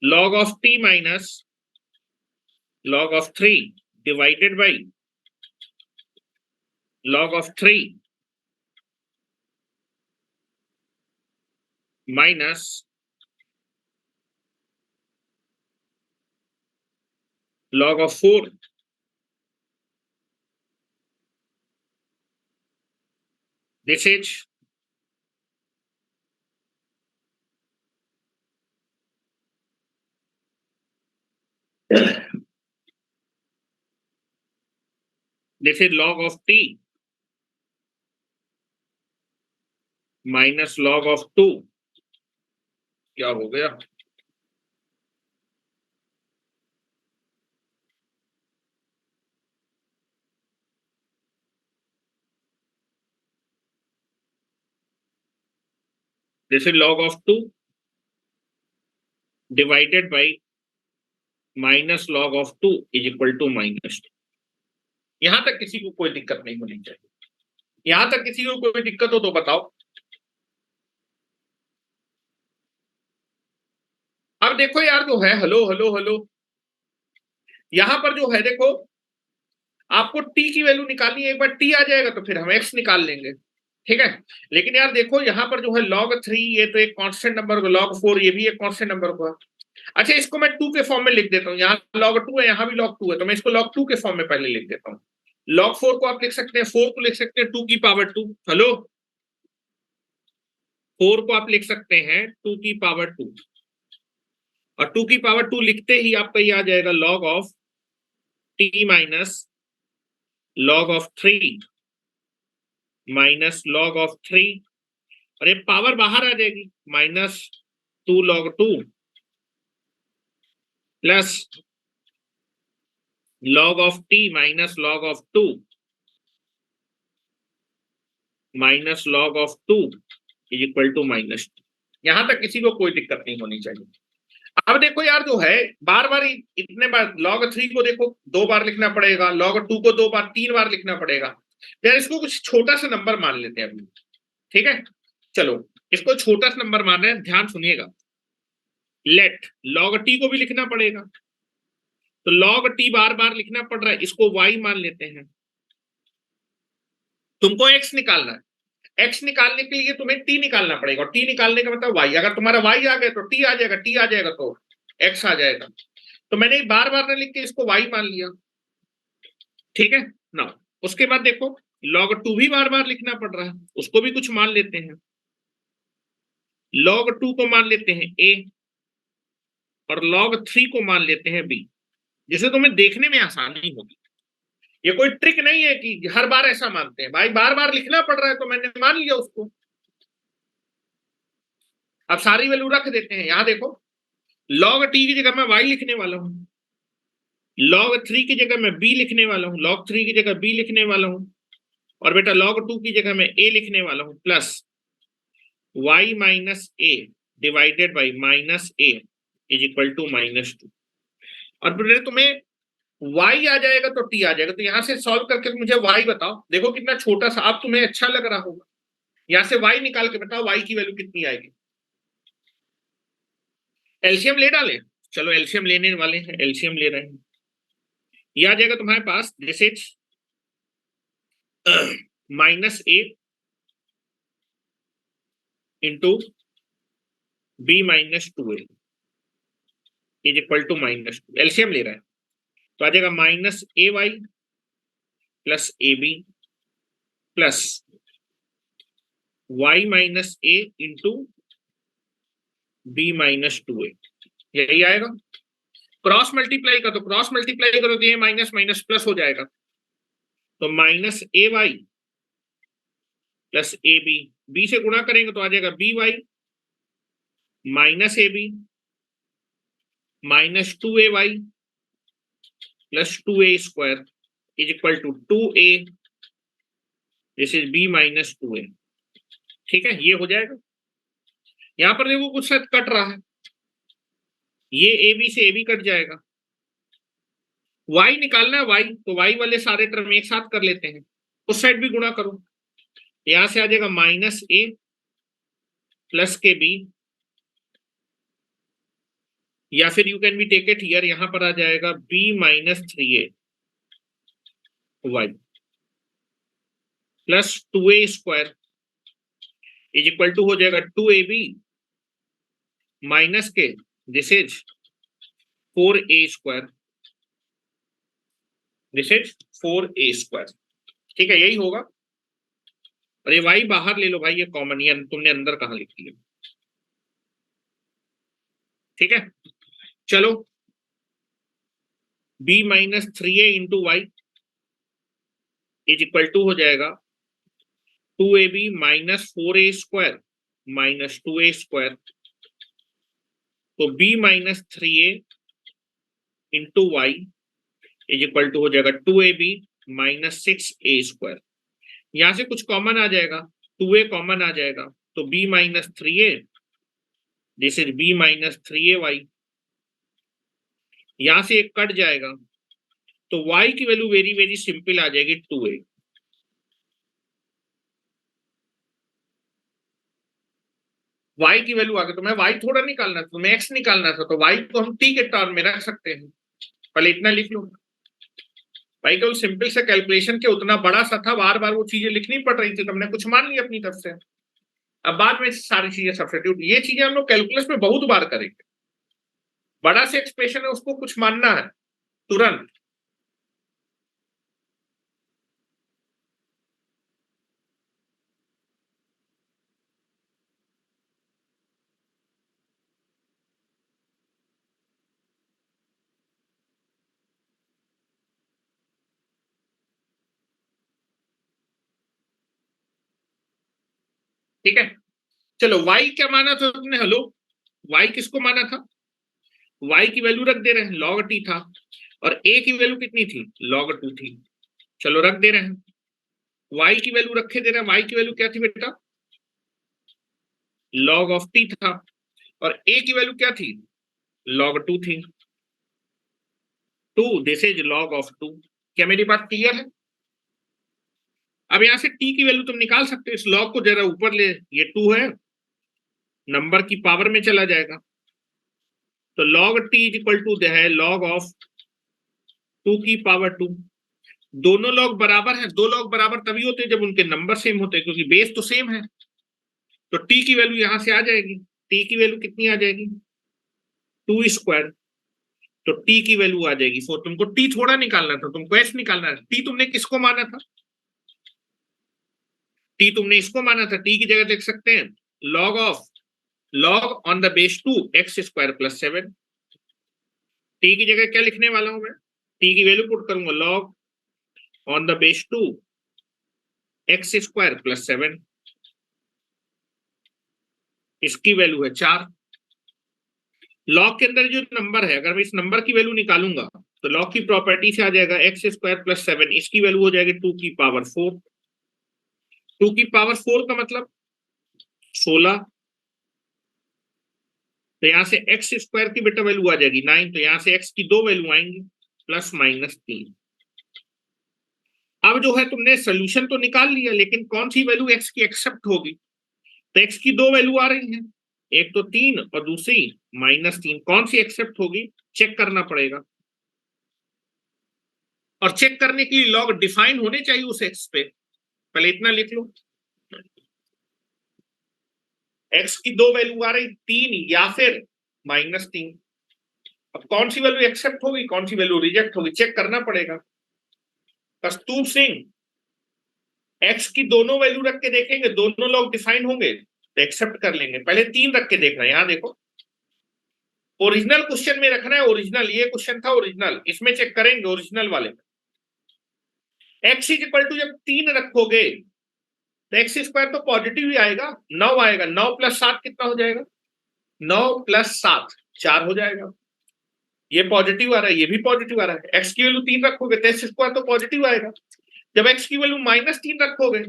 Speaker 2: log of t minus log of 3 divided by log of 3 minus log of 4 this is log of t minus log of 2, क्या हो गया, this is log of 2 divided by minus log of 2 is equal to -2। यहां तक किसी को कोई दिक्कत नहीं होनी चाहिए, यहां तक किसी को कोई दिक्कत हो तो बताओ। अब देखो यार जो है, हेलो हेलो हेलो, यहां पर जो है देखो, आपको टी की वैल्यू निकालनी है, एक बार टी आ जाएगा तो फिर हम एक्स निकाल लेंगे, ठीक है। लेकिन यार देखो यहाँ पर जो है log 3, ये तो एक कांस्टेंट नंबर होगा, log 4 ये भी एक कांस्टेंट नंबर होगा। अच्छा, इसको मैं 2 के फॉर्म में लिख देता हूँ, यहाँ log 2 है, यहाँ भी log 2 है, तो मैं इसको log 2 के फॉर्म में पहले लिख देता हूँ। log 4 को आप लिख सकते हैं, 4 को लिख सकते हैं 2 की पावर 2, हेलो, 4 को आप लिख सकते हैं 2 की पावर 2, और 2 की पावर 2 लिखते ही आपका ये आ जाएगा log of t minus log of 3 minus log of 3, और ये पावर बाहर आ जाएगी, -2 log 2 plus log of t minus log of 2 minus log of 2 is equal to -2। यहां तक किसी को कोई दिक्कत नहीं होनी चाहिए। अब देखो यार जो है, बार बार इतने बार log 3 को देखो 2 बार लिखना पड़ेगा, log 2 को 2 बार 3 बार लिखना पड़ेगा। यार इसको कुछ छोटा सा नंबर मान लेते हैं अभी, ठीक है। चलो इसको छोटा सा नंबर मान रहे हैं, ध्यान सुनिएगा। लेट log को भी लिखना पड़ेगा, तो log बार बार लिखना पड़ रहा है, इसको y मान लेते हैं। तुमको x निकालना है, x निकालने के लिए तुम्हें t निकालना पड़ेगा, और t निकालने का मतलब y। अगर तुम्हारा y आ गया तो t आ जाएगा, t आ जाएगा तो x आ जाएगा। तो मैंने बार बार न लिख के इसको y मान लिया, ठीक है ना। उसके बाद देखो log 2 भी बार बार लिखना पड़ रहा है, उसको भी कुछ मान लेते हैं। log 2 को मान लेते हैं a, और log 3 को मान लेते हैं b, जिससे तुम्हें देखने में आसानी होगी। ये कोई ट्रिक नहीं है कि हर बार ऐसा मानते हैं, भाई बार बार लिखना पड़ रहा है तो मैंने मान लिया उसको। अब सारी वैल्यू रख देते हैं, यहां देखो log t की जगह मैं y लिखने वाला हूं, log 3 की जगह मैं b लिखने वाला हूं, log 3 की जगह b लिखने वाला हूं, और बेटा log 2 की जगह मैं a लिखने वाला हूं, plus y minus a divided by -a is equal to -2। और फिर तुम्हें y आ जाएगा तो t आ जाएगा, तो यहां से सॉल्व करके मुझे y बताओ। देखो कितना छोटा सा, अब तुम्हें अच्छा लग रहा होगा। यहां से y निकाल के बताओ y की वैल्यू कितनी आएगी। एलसीएम ले डालें, चलो एलसीएम लेने वाले हैं, एलसीएम ले रहे हैं। ये आ जाएगा तुम्हारे पास, this is -a into b -2a is equal to -2। LCM ले रहा है तो आ जाएगा -ay plus ab plus y minus a into b -2a, यही आएगा। क्रॉस मल्टीप्लाई का, तो क्रॉस मल्टीप्लाई करो तो ये माइनस माइनस प्लस हो जाएगा, तो -ay प्लस ab, b से गुणा करेंगे तो आ जाएगा by minus ab -2ay plus 2a square is equal to 2a, this is b -2a, ठीक है। ये हो जाएगा। यहां पर देखो कुछ शायद कट रहा है, ये ab से ab कट जाएगा। y निकालना है y, तो y वाले सारे टर्म एक साथ कर लेते हैं, उस साइड भी गुणा करो, यहां से आ जाएगा -a प्लस के b, या फिर you can be take it here, यहां पर आ जाएगा b -3a y plus 2a square is equal to हो जाएगा 2ab माइनस के, this is 4a square, this is 4a square, ठीक है, यही होगा। और ये y बाहर ले लो भाई, ये कॉमन, ये तुमने अंदर कहां लिख दिया, ठीक है। चलो b -3a into y is equal to हो जाएगा 2ab -4a square -2a square, तो b -3a into y is equal to हो जाएगा 2ab -6a स्क्वायर। यहां से कुछ कॉमन आ जाएगा, 2a कॉमन आ जाएगा, तो b -3a, this is b -3ay, यहां से एक कट जाएगा, तो y की वैल्यू वेरी वेरी सिंपल आ जाएगी 2a। y की वैल्यू आ गई, तो मैं y थोड़ा निकालना था, तुम्हें x निकालना था, तो y को हम t के टर्म में रख सकते हैं। पहले इतना लिख लो भाई, केवल सिंपल से कैलकुलेशन के उतना बड़ा सा था, बार बार वो चीजें लिखनी पड़ रही थी, तो हमने कुछ मान लिया अपनी तरफ से। अब बाद में सारी चीजें सब्स्टिट्यूट, ये चीजें हम लोग कैलकुलस में बहुत बार करेंगे। बड़ा से एक्सप्रेशन है उसको कुछ मानना है तुरंत। ठीक है, चलो y क्या माना था तुमने? हेलो, y किसको माना था? y की वैल्यू रख दे रहे हैं, log t था, और a की वैल्यू कितनी थी? log 2 थी। चलो रख दे रहे हैं, y की वैल्यू रखे दे रहे हैं, y की वैल्यू क्या थी बेटा? log ऑफ t था, और a की वैल्यू क्या थी? log 2 थी। 2, दिस इज log ऑफ 2। क्या मेरी बात क्लियर है? अब यहां से t की वैल्यू तुम निकाल सकते हो, इस log को जरा ऊपर ले, ये 2 है, नंबर की पावर में चला जाएगा, तो log t is equal to है log ऑफ 2 की पावर 2। दोनों लॉग बराबर हैं, दो लॉग बराबर तभी होते हैं जब उनके नंबर सेम होते हैं, क्योंकि बेस तो सेम है। तो t की वैल्यू यहां से आ जाएगी, t की वैल्यू कितनी आ जाएगी? 2 स्क्वायर। तो t की वैल्यू आ जाएगी 4। तुमको t थोड़ा निकालना था, तुमको s निकालना है। t तुमने किसको माना था? t तुमने इसको माना था, t की जगह देख सकते हैं log of log on the base 2 x square plus 7। t की जगह क्या लिखने वाला हूं मैं? t की वैल्यू पुट करूंगा log on the base 2 x square plus 7, इसकी वैल्यू है 4। लॉग के अंदर जो नंबर है, अगर मैं इस नंबर की वैल्यू निकालूंगा तो लॉग की प्रॉपर्टी से आ जाएगा एक्स स्क्वायर प्लस 7, इसकी वैल्यू हो जाएगी 2 की पावर 4। 2 की पावर 4 का मतलब 16। तो यहां से एक्स स्क्वायर की बेटा वैल्यू आ जाएगी 9, तो यहां से एक्स की दो वैल्यू आएंगी प्लस माइनस 3। अब जो है तुमने सोल्यूशन तो निकाल लिया, लेकिन कौन सी वैल्यू एक्स की एक्सेप्ट होगी? तो एक्स की दो वैल्यू आ रही है, एक तो 3 और दूसरी -3, कौन सी एक्सेप्ट होगी चेक करना पड़ेगा। और चेक करने के लिए लॉग डिफाइन होने चाहिए उस एक्स पे, पहले इतना लिख लो। एक्स की दो वैल्यू आ रही 3 या फिर -3। अब कौन सी वैल्यू एक्सेप्ट होगी, कौन सी वैल्यू रिजेक्ट होगी, चेक करना पड़ेगा। कस्तूर सिंह, एक्स की दोनों वैल्यू रख के देखेंगे, दोनों लॉग डिफाइन होंगे तो एक्सेप्ट कर लेंगे। पहले 3 रख के देखना है, यहां देखो ओरिजिनल क्वेश्चन में रखना है, ओरिजिनल ये क्वेश्चन था ओरिजिनल, इसमें चेक करेंगे ओरिजिनल वाले में। एक्स इज इक्वल टू जब 3 रखोगे तो एक्स स्क्वायर तो पॉजिटिव ही आएगा, 9 आएगा, 9 + 7 कितना हो जाएगा? 9 + 7 4 हो जाएगा। ये पॉजिटिव आ रहा है, ये भी पॉजिटिव आ रहा है। एक्स की वैल्यू 3 रखोगे तो एक्स स्क्वायर तो पॉजिटिव आएगा। जब एक्स की वैल्यू -3 रखोगे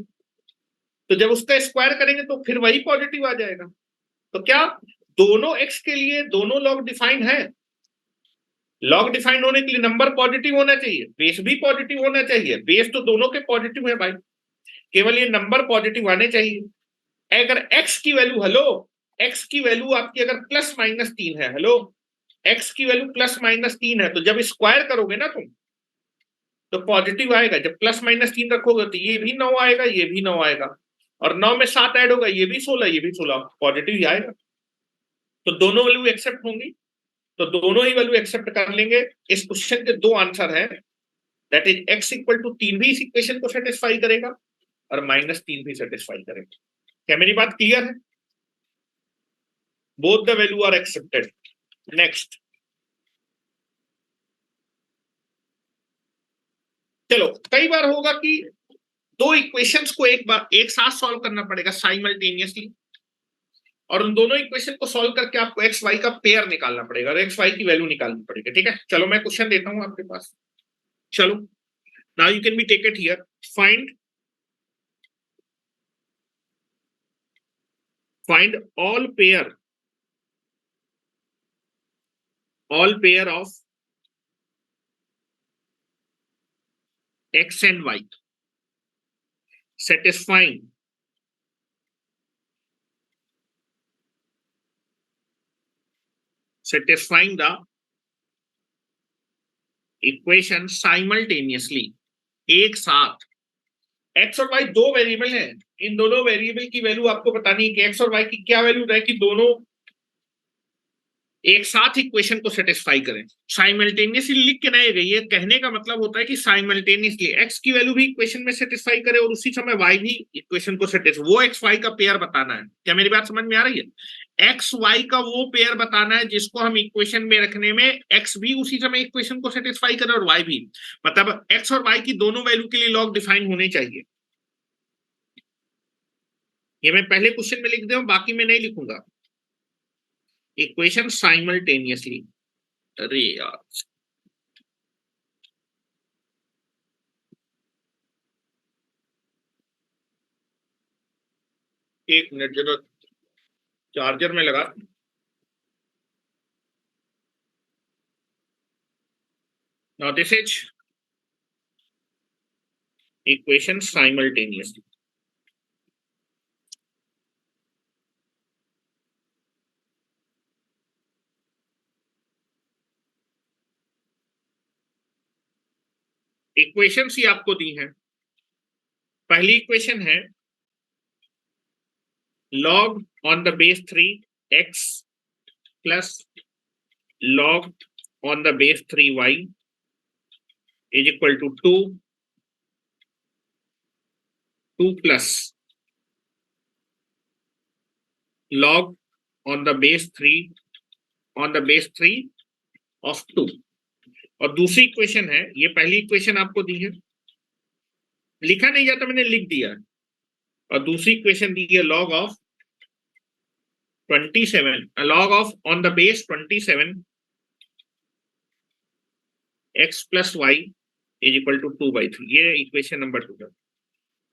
Speaker 2: तो जब उसका स्क्वायर करेंगे तो फिर वही पॉजिटिव आ जाएगा। तो क्या दोनों एक्स के लिए दोनों लॉग डिफाइन है? लॉग डिफाइन होने के लिए नंबर पॉजिटिव होना चाहिए, बेस भी पॉजिटिव होना चाहिए। बेस तो दोनों के पॉजिटिव है भाई, केवल ये नंबर पॉजिटिव आने चाहिए। अगर एक्स की वैल्यू, हेलो, एक्स की वैल्यू आपकी अगर +-3 है, हेलो, एक्स की वैल्यू +-3 है, तो जब स्क्वायर करोगे ना तुम तो पॉजिटिव आएगा। जब +-3 रखोगे तो ये भी 9 आएगा, ये भी 9 आएगा, और 9 में 7 ऐड होगा, ये भी 16, ये भी 16, पॉजिटिव ही आएगा। तो दोनों वैल्यू एक्सेप्ट होंगी, तो दोनों ही वैल्यू एक्सेप्ट कर लेंगे। इस क्वेश्चन के दो आंसर है, that is x equal to 3 भी इस इक्वेशन को सेटिस्फाई करेगा और -3 भी सेटिस्फाई करेगा। क्या मेरी बात क्लियर है? Both the value are accepted. Next, चलो, कई बार होगा कि दो इक्वेशंस को एक बार एक साथ सॉल्व करना पड़ेगा साइमल्टेनियसली, और उन दोनों इक्वेशन को सॉल्व करके आपको एक्स वाई का पेयर निकालना पड़ेगा और एक्स वाई की वैल्यू निकालनी पड़ेगी। ठीक है, चलो मैं क्वेश्चन देता हूं आपके पास। चलो, now you can be take it here. Find all pair of x and y satisfying satisfying the equation simultaneously, एक साथ। एक्स और वाई दो वेरिएबल हैं, इन दोनों वेरिएबल की वैल्यू आपको बतानी है कि एक्स और वाई की क्या वैल्यू रहे कि दोनों एक साथ इक्वेशन को सेटिस्फाई करें। साइमल्टेनियसली लिख के नहीं गई है, कहने का मतलब होता है कि साइमल्टेनियसली एक्स की वैल्यू भी इक्वेशन में सेटिस्फाई करे और उसी समय वाई भी इक्वेशन को सेटिस्फाई, वो एक्स वाई का पेयर बताना है। क्या मेरी बात समझ में आ रही है? एक्स वाई का वो पेयर बताना है जिसको हम इक्वेशन में रखने में एक्स भी उसी समय इक्वेशन को सेटिस्फाई करे और वाई भी, मतलब एक्स और वाई की दोनों वैल्यू के लिए लॉग डिफाइन होने चाहिए। ये मैं पहले क्वेश्चन में लिख दे, बाकी मैं नहीं लिखूंगा। इक्वेशन साइमल्टेनियसली, अरे यार एक मिनट, जरा चार्जर में लगा। Now this is equation simultaneously. Equations ही आपको दी हैं। पहली इक्वेशन है log on the base 3 x plus log on the base 3 y is equal to 2 plus log on the base 3 of 2। और दूसरी इक्वेशन है, ये पहली इक्वेशन आपको दी है, लिखा नहीं जाता मैंने लिख दिया, और दूसरी इक्वेशन दी है log of 27, log of on the base 27 x plus y is equal to 2/3। ये इक्वेशन नंबर 2 है।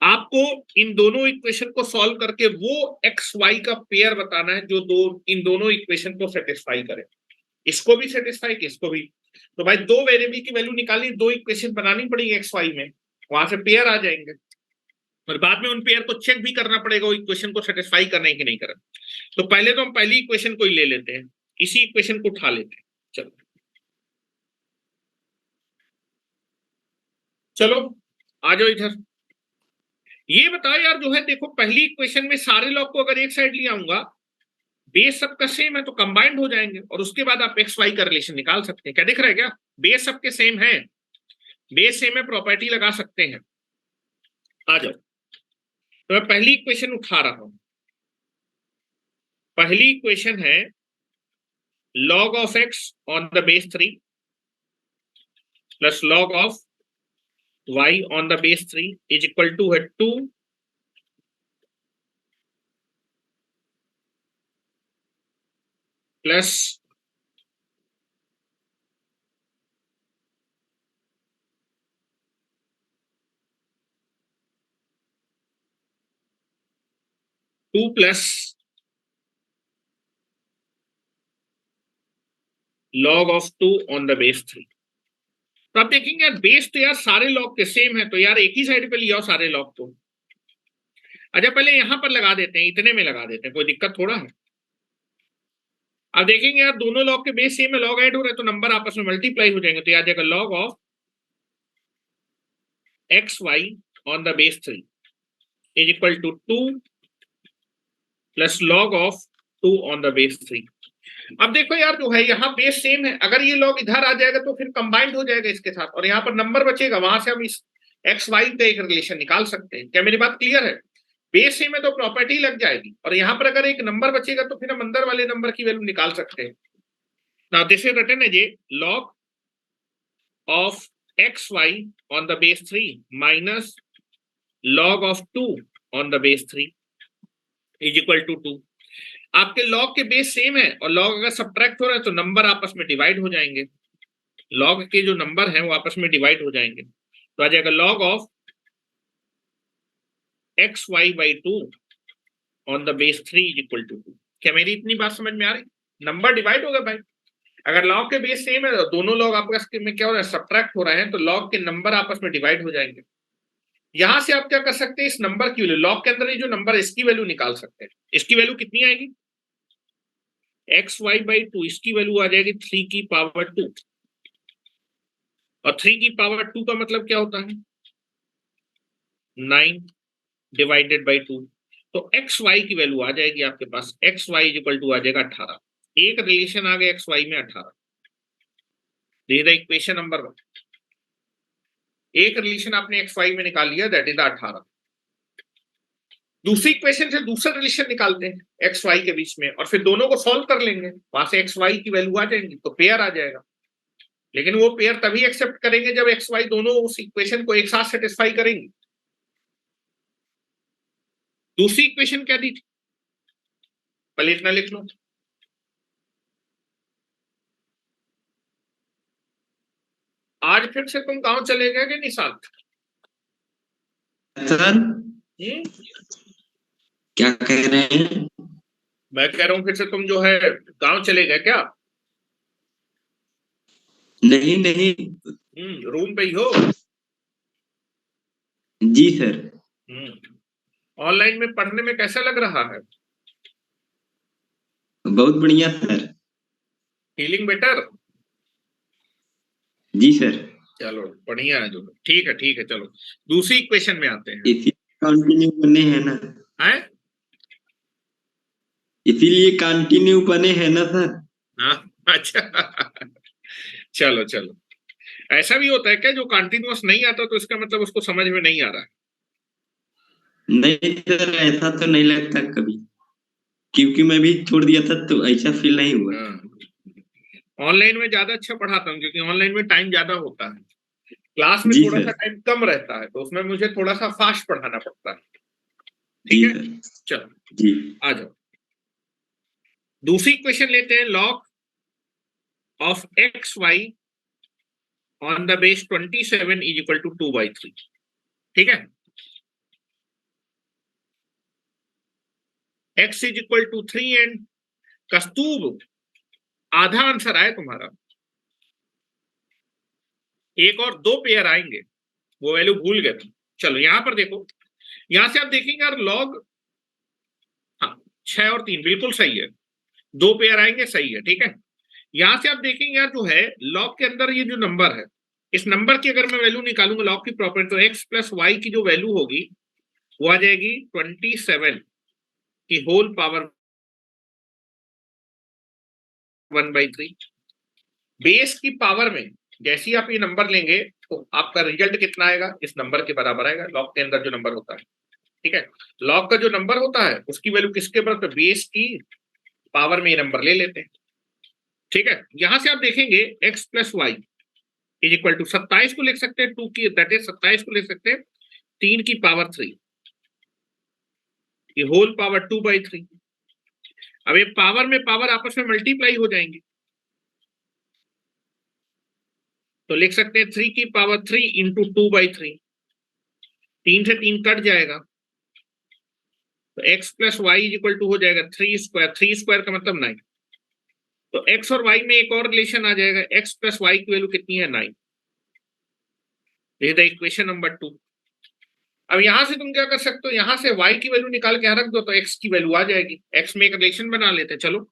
Speaker 2: आपको इन दोनों इक्वेशन को सॉल्व करके वो एक्स वाई का पेयर बताना है जो इन दोनों इक्वेशन को सेटिस्फाई करे, इसको भी सेटिस्फाई कि इसको भी। तो भाई दो वेरिएबल की वैल्यू निकाली, दो इक्वेशन बनानी पड़ेगी एक्स वाई में, वहां से पेयर आ जाएंगे और बाद में उन पेयर को चेक भी करना पड़ेगा वो इक्वेशन को सेटिस्फाई करना है कि नहीं करना। तो पहले तो हम पहली इक्वेशन को ही ले लेते हैं, इसी इक्वेशन को उठा लेते हैं। चलो आ जाओ इधर। ये बताओ यार, जो है देखो पहली इक्वेशन में सारे लॉग को अगर एक साइड ले आऊंगा, बेस सबका सेम है तो कंबाइंड हो जाएंगे और उसके बाद आप एक्स वाई का रिलेशन निकाल सकते हैं। क्या दिख रहा है? क्या बेस सबके सेम है? बेस सेम है, प्रॉपर्टी लगा सकते हैं। आ जाओ, तो मैं पहली इक्वेशन उठा रहा हूं। पहली इक्वेशन है log of x on the base 3 plus log of y on the base 3 is equal to है 2 plus log of 2 on the base 3। तो आप देखेंगे यार बेस तो यार सारे लॉग के सेम है, तो यार एक ही साइड पे लिया सारे लॉग तो। अच्छा पहले यहां पर लगा देते हैं, इतने में लगा देते हैं, कोई दिक्कत थोड़ा है। अब देखेंगे यार दोनों लॉग के बेस सेम है, लॉग ऐड हो रहे हैं तो नंबर आपस में मल्टीप्लाई हो जाएंगे, तो याद जाएगा log of x Y on the base 3 is equal to 2 plus log of 2 on the base 3। अब देखो यार जो है यहाँ बेस सेम है, अगर ये लॉग इधर आ जाएगा तो फिर कंबाइंड हो जाएगा इसके साथ और यहाँ पर नंबर बचेगा, वहां से हम इस एक्स वाई का एक रिलेशन निकाल सकते हैं। क्या मेरी बात क्लियर है? बेस सेम है तो प्रॉपर्टी लग जाएगी और यहाँ पर अगर एक नंबर बचेगा तो फिर हम अंदर वाले नंबर की वैल्यू निकाल सकते हैं। Now this is written as a log of xy on the base 3 minus log of 2 on the base 3 is equal to 2। आपके लॉग के बेस सेम है और लॉग अगर सब्ट्रैक्ट हो रहा है तो नंबर आपस में डिवाइड हो जाएंगे, लॉग के जो नंबर हैं वो आपस में डिवाइड हो जाएंगे, तो आ जाएगा log of x y by 2 on the base 3 is equal to 2। क्या मेरी इतनी बात समझ में आ रही? नंबर डिवाइड होगा भाई, अगर लॉग के बेस सेम है तो दोनों लॉग आपस में क्या हो रहा है, सब्ट्रैक्ट हो रहे हैं, तो लॉग के नंबर आपस में डिवाइड हो जाएंगे। यहां से आप क्या कर सकते हैं, इस नंबर की वैल्यू लॉग के अंदर ये जो नंबर है इसकी वैल्यू निकाल सकते हैं। इसकी वैल्यू कितनी आएगी? एक्स वाई बाई 2, इसकी वैल्यू आ जाएगी 3 की पावर 2, और 3 की पावर 2 का मतलब क्या होता है 9 डिवाइडेड बाई 2। तो एक्स वाई की वैल्यू आ जाएगी आपके पास, एक्स वाई इक्वल टू आ जाएगा 18। एक रिलेशन आ गया एक्स वाई में 18, this is the equation number 1। एक रिलेशन आपने एक्स वाई में निकाल लिया, दैट इज द 18। दूसरी इक्वेशन से दूसरा रिलेशन निकालते हैं एक्स वाई के बीच में, और फिर दोनों को सॉल्व कर लेंगे, वहां से एक्स वाई की वैल्यू आ जाएंगी, तो पेयर आ जाएगा। लेकिन वो पेयर तभी एक्सेप्ट करेंगे जब एक्स वाई दोनों उस इक्वेशन को एक साथ सेटिस्फाई करेंगे। दूसरी इक्वेशन क्या दी थी, पहले इतना लिख लो। आज फिर से तुम गांव चले गए कि निशांत?
Speaker 1: सर क्या कह रहे हैं?
Speaker 2: मैं कह रहा हूँ फिर से तुम जो है गांव चले गए क्या?
Speaker 1: नहीं नहीं।
Speaker 2: रूम पे ही हो?
Speaker 1: जी सर।
Speaker 2: ऑनलाइन में पढ़ने में कैसा लग रहा है?
Speaker 1: बहुत बढ़िया सर।
Speaker 2: Feeling better?
Speaker 1: जी सर।
Speaker 2: चलो बढ़िया है, जो ठीक है ठीक है। चलो दूसरी इक्वेशन में आते हैं।
Speaker 1: इसी कंटिन्यू बने हैं ना?
Speaker 2: हैं?
Speaker 1: इसीलिए कंटिन्यू बने हैं ना सर?
Speaker 2: हाँ अच्छा चलो चलो। ऐसा भी होता है क्या जो कंटिन्यूअस नहीं आता तो इसका मतलब उसको समझ में नहीं आ रहा है?
Speaker 1: नहीं सर, ऐसा तो नहीं लगता कभी, क्योंकि मैं भी छोड़ दिया था तो ऐसा फील नहीं हुआ।
Speaker 2: ऑनलाइन में ज्यादा अच्छा पढ़ाता हूँ क्योंकि ऑनलाइन में टाइम ज्यादा होता है, क्लास में
Speaker 1: जी
Speaker 2: थोड़ा सा
Speaker 1: सर।
Speaker 2: टाइम कम रहता है, तो उसमें मुझे थोड़ा सा फास्ट पढ़ाना पड़ता है।
Speaker 1: जी
Speaker 2: ठीक है,
Speaker 1: सर।
Speaker 2: चलो
Speaker 1: जी।
Speaker 2: आ जाओ। दूसरी इक्वेशन लेते हैं, log of x Y on the base 27 is equal to 2/3। ठीक है, x is equal to 3 and Kaustubh आधा आंसर आया तुम्हारा, एक और दो पेयर आएंगे, वो वैल्यू भूल गए तुम। चलो यहां पर देखो, यहां से आप देखेंगे यार लॉग, हाँ 6 और 3 बिल्कुल सही है, दो पेयर आएंगे सही है। ठीक है, यहां से आप देखेंगे यार जो है लॉग के अंदर ये जो नंबर है, इस नंबर की अगर मैं वैल्यू निकालूंगा लॉग की प्रॉपर्टी, तो एक्स प्लस वाई की जो वैल्यू होगी वो आ जाएगी 27 की होल पावर 1/3। बेस की पावर में जैसे ही आप ये नंबर लेंगे तो आपका रिजल्ट कितना आएगा, इस नंबर के बराबर आएगा, लॉग के अंदर जो नंबर होता है। ठीक है, लॉग का जो नंबर होता है उसकी वैल्यू किसके बराबर, बेस की पावर में ये नंबर ले लेते हैं। ठीक है, यहां से आप देखेंगे x plus y is equal to 27 को लिख सकते हैं, 2 की दैट इज 27 को लिख सकते हैं 3 की पावर 3, ये होल पावर 2/3। अब ये पावर में पावर आपस में मल्टीप्लाई हो जाएंगे, तो लिख सकते हैं 3 की पावर 3 इंटू 2/3, 3 से 3 कट जाएगा, तो x plus y equal to हो जाएगा 3 स्क्वायर, 3 स्क्वायर का मतलब 9। तो एक्स और वाई में एक और रिलेशन आ जाएगा, एक्स प्लस वाई की वैल्यू कितनी है 9, ये द इक्वेशन नंबर 2। अब यहां से तुम क्या कर सकते हो, यहां से y की वैल्यू निकाल के यहां रख दो तो x की वैल्यू आ जाएगी, x में एक रिलेशन बना लेते हैं। चलो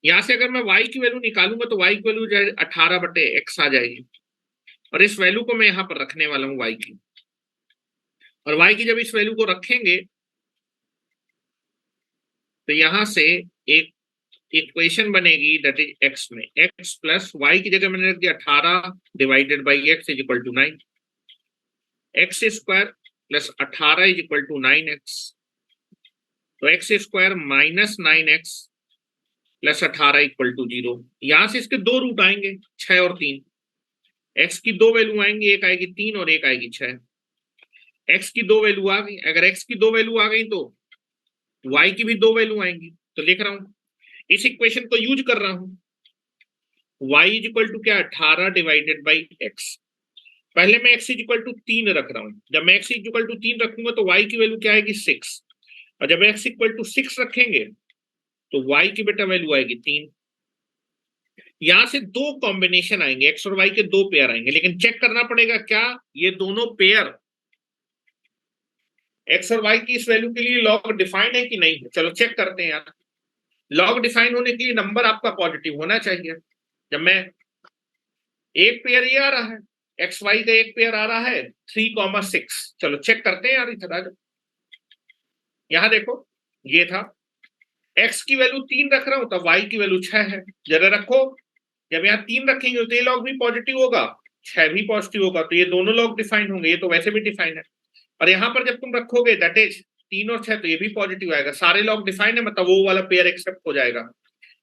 Speaker 2: यहां से अगर मैं y की वैल्यू निकालूंगा तो y की वैल्यू 18/x आ जाएगी, और इस वैल्यू को मैं यहां पर रखने वाला हूं y की, और y की जब इस वैल्यू को रखेंगे तो यहां से एक इक्वेशन बनेगी दैट इज x में x प्लस y की जगह मैंने रख दिया 18 divided by x is equal to 9, x square plus 18 is equal to 9x, तो x square minus 9x plus 18 equal to 0। यहां से इसके दो रूट आएंगे 6 और 3, x की दो वैल्यू आएंगी, एक आएगी 3 और एक आएगी 6। x की दो वैल्यू आ गई, अगर x की दो वैल्यू आ गई तो y की भी दो वैल्यू आएंगी, तो लिख रहा हूं इस इक्वेशन को यूज कर रहा हूं, y इज इक्वल टू क्या 18 डिवाइडेड बाई x। पहले मैं x इज इक्वल टू 3 रख रहा हूं, जब मैं x इज इक्वल टू 3 रखूंगा तो y की वैल्यू क्या आएगी 6, और जब x इक्वल टू 6 रखेंगे तो y की बेटा वैल्यू आएगी 3। यहां से दो कॉम्बिनेशन आएंगे, x और y के दो पेयर आएंगे, लेकिन चेक करना पड़ेगा क्या ये दोनों पेयर x और y की इस वैल्यू के लिए लॉग डिफाइंड है कि नहीं है। चलो चेक करते हैं यार, लॉग डिफाइन होने के लिए नंबर आपका पॉजिटिव होना चाहिए। जब मैं एक पेयर ये आ रहा है, एक्स वाई का एक पेयर आ रहा है 3,6, चलो चेक करते हैं यार इधर आ जाओ। यहां देखो ये था, एक्स की वैल्यू 3 रख रहा हूं तब वाई की वैल्यू 6 है। जरा रखो, जब यहाँ 3 रखेंगे तो ये लॉग भी पॉजिटिव होगा, 6 भी पॉजिटिव होगा, तो ये दोनों लॉग डिफाइन होंगे, ये तो वैसे भी डिफाइन है। और यहाँ पर जब तुम रखोगे दैट इज 3 और 6, तो ये भी पॉजिटिव आएगा, सारे लॉग डिफाइन है, मतलब वो वाला पेयर एक्सेप्ट हो जाएगा,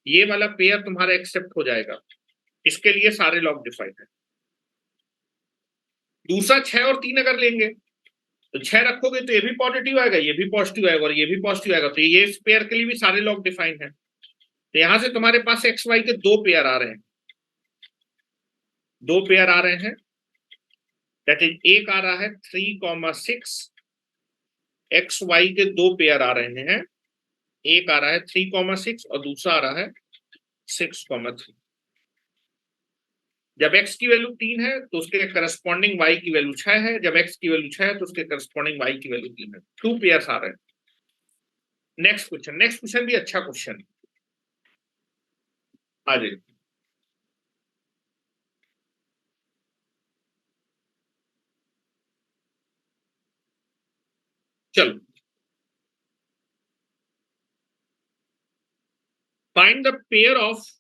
Speaker 2: ये वाला पेयर तुम्हारा एक्सेप्ट हो जाएगा, इसके लिए सारे लॉग डिफाइन है। दूसरा 6 और 3 अगर लेंगे तो 6 रखोगे तो ये भी पॉजिटिव आएगा, ये भी पॉजिटिव आएगा और ये भी पॉजिटिव आएगा, तो ये इस पेयर के लिए भी सारे लॉग डिफाइन है। तो यहां से तुम्हारे पास एक्स वाई के 2 पेयर आ रहे हैं, 2 पेयर आ रहे हैं, दैट इज एक आ रहा है 3,6, एक्स वाई के 2 पेयर आ रहे हैं, एक आ रहा है 3,6 और दूसरा आ रहा है 6,3। जब x की वैल्यू 3 है तो उसके करस्पॉन्डिंग y की वैल्यू 6 है, जब x की वैल्यू 6 है तो उसके करस्पॉन्डिंग y की वैल्यू 3 है। 2 पेयर्स आ रहे हैं। नेक्स्ट क्वेश्चन भी अच्छा क्वेश्चन आ जाए। चलो, find the pair of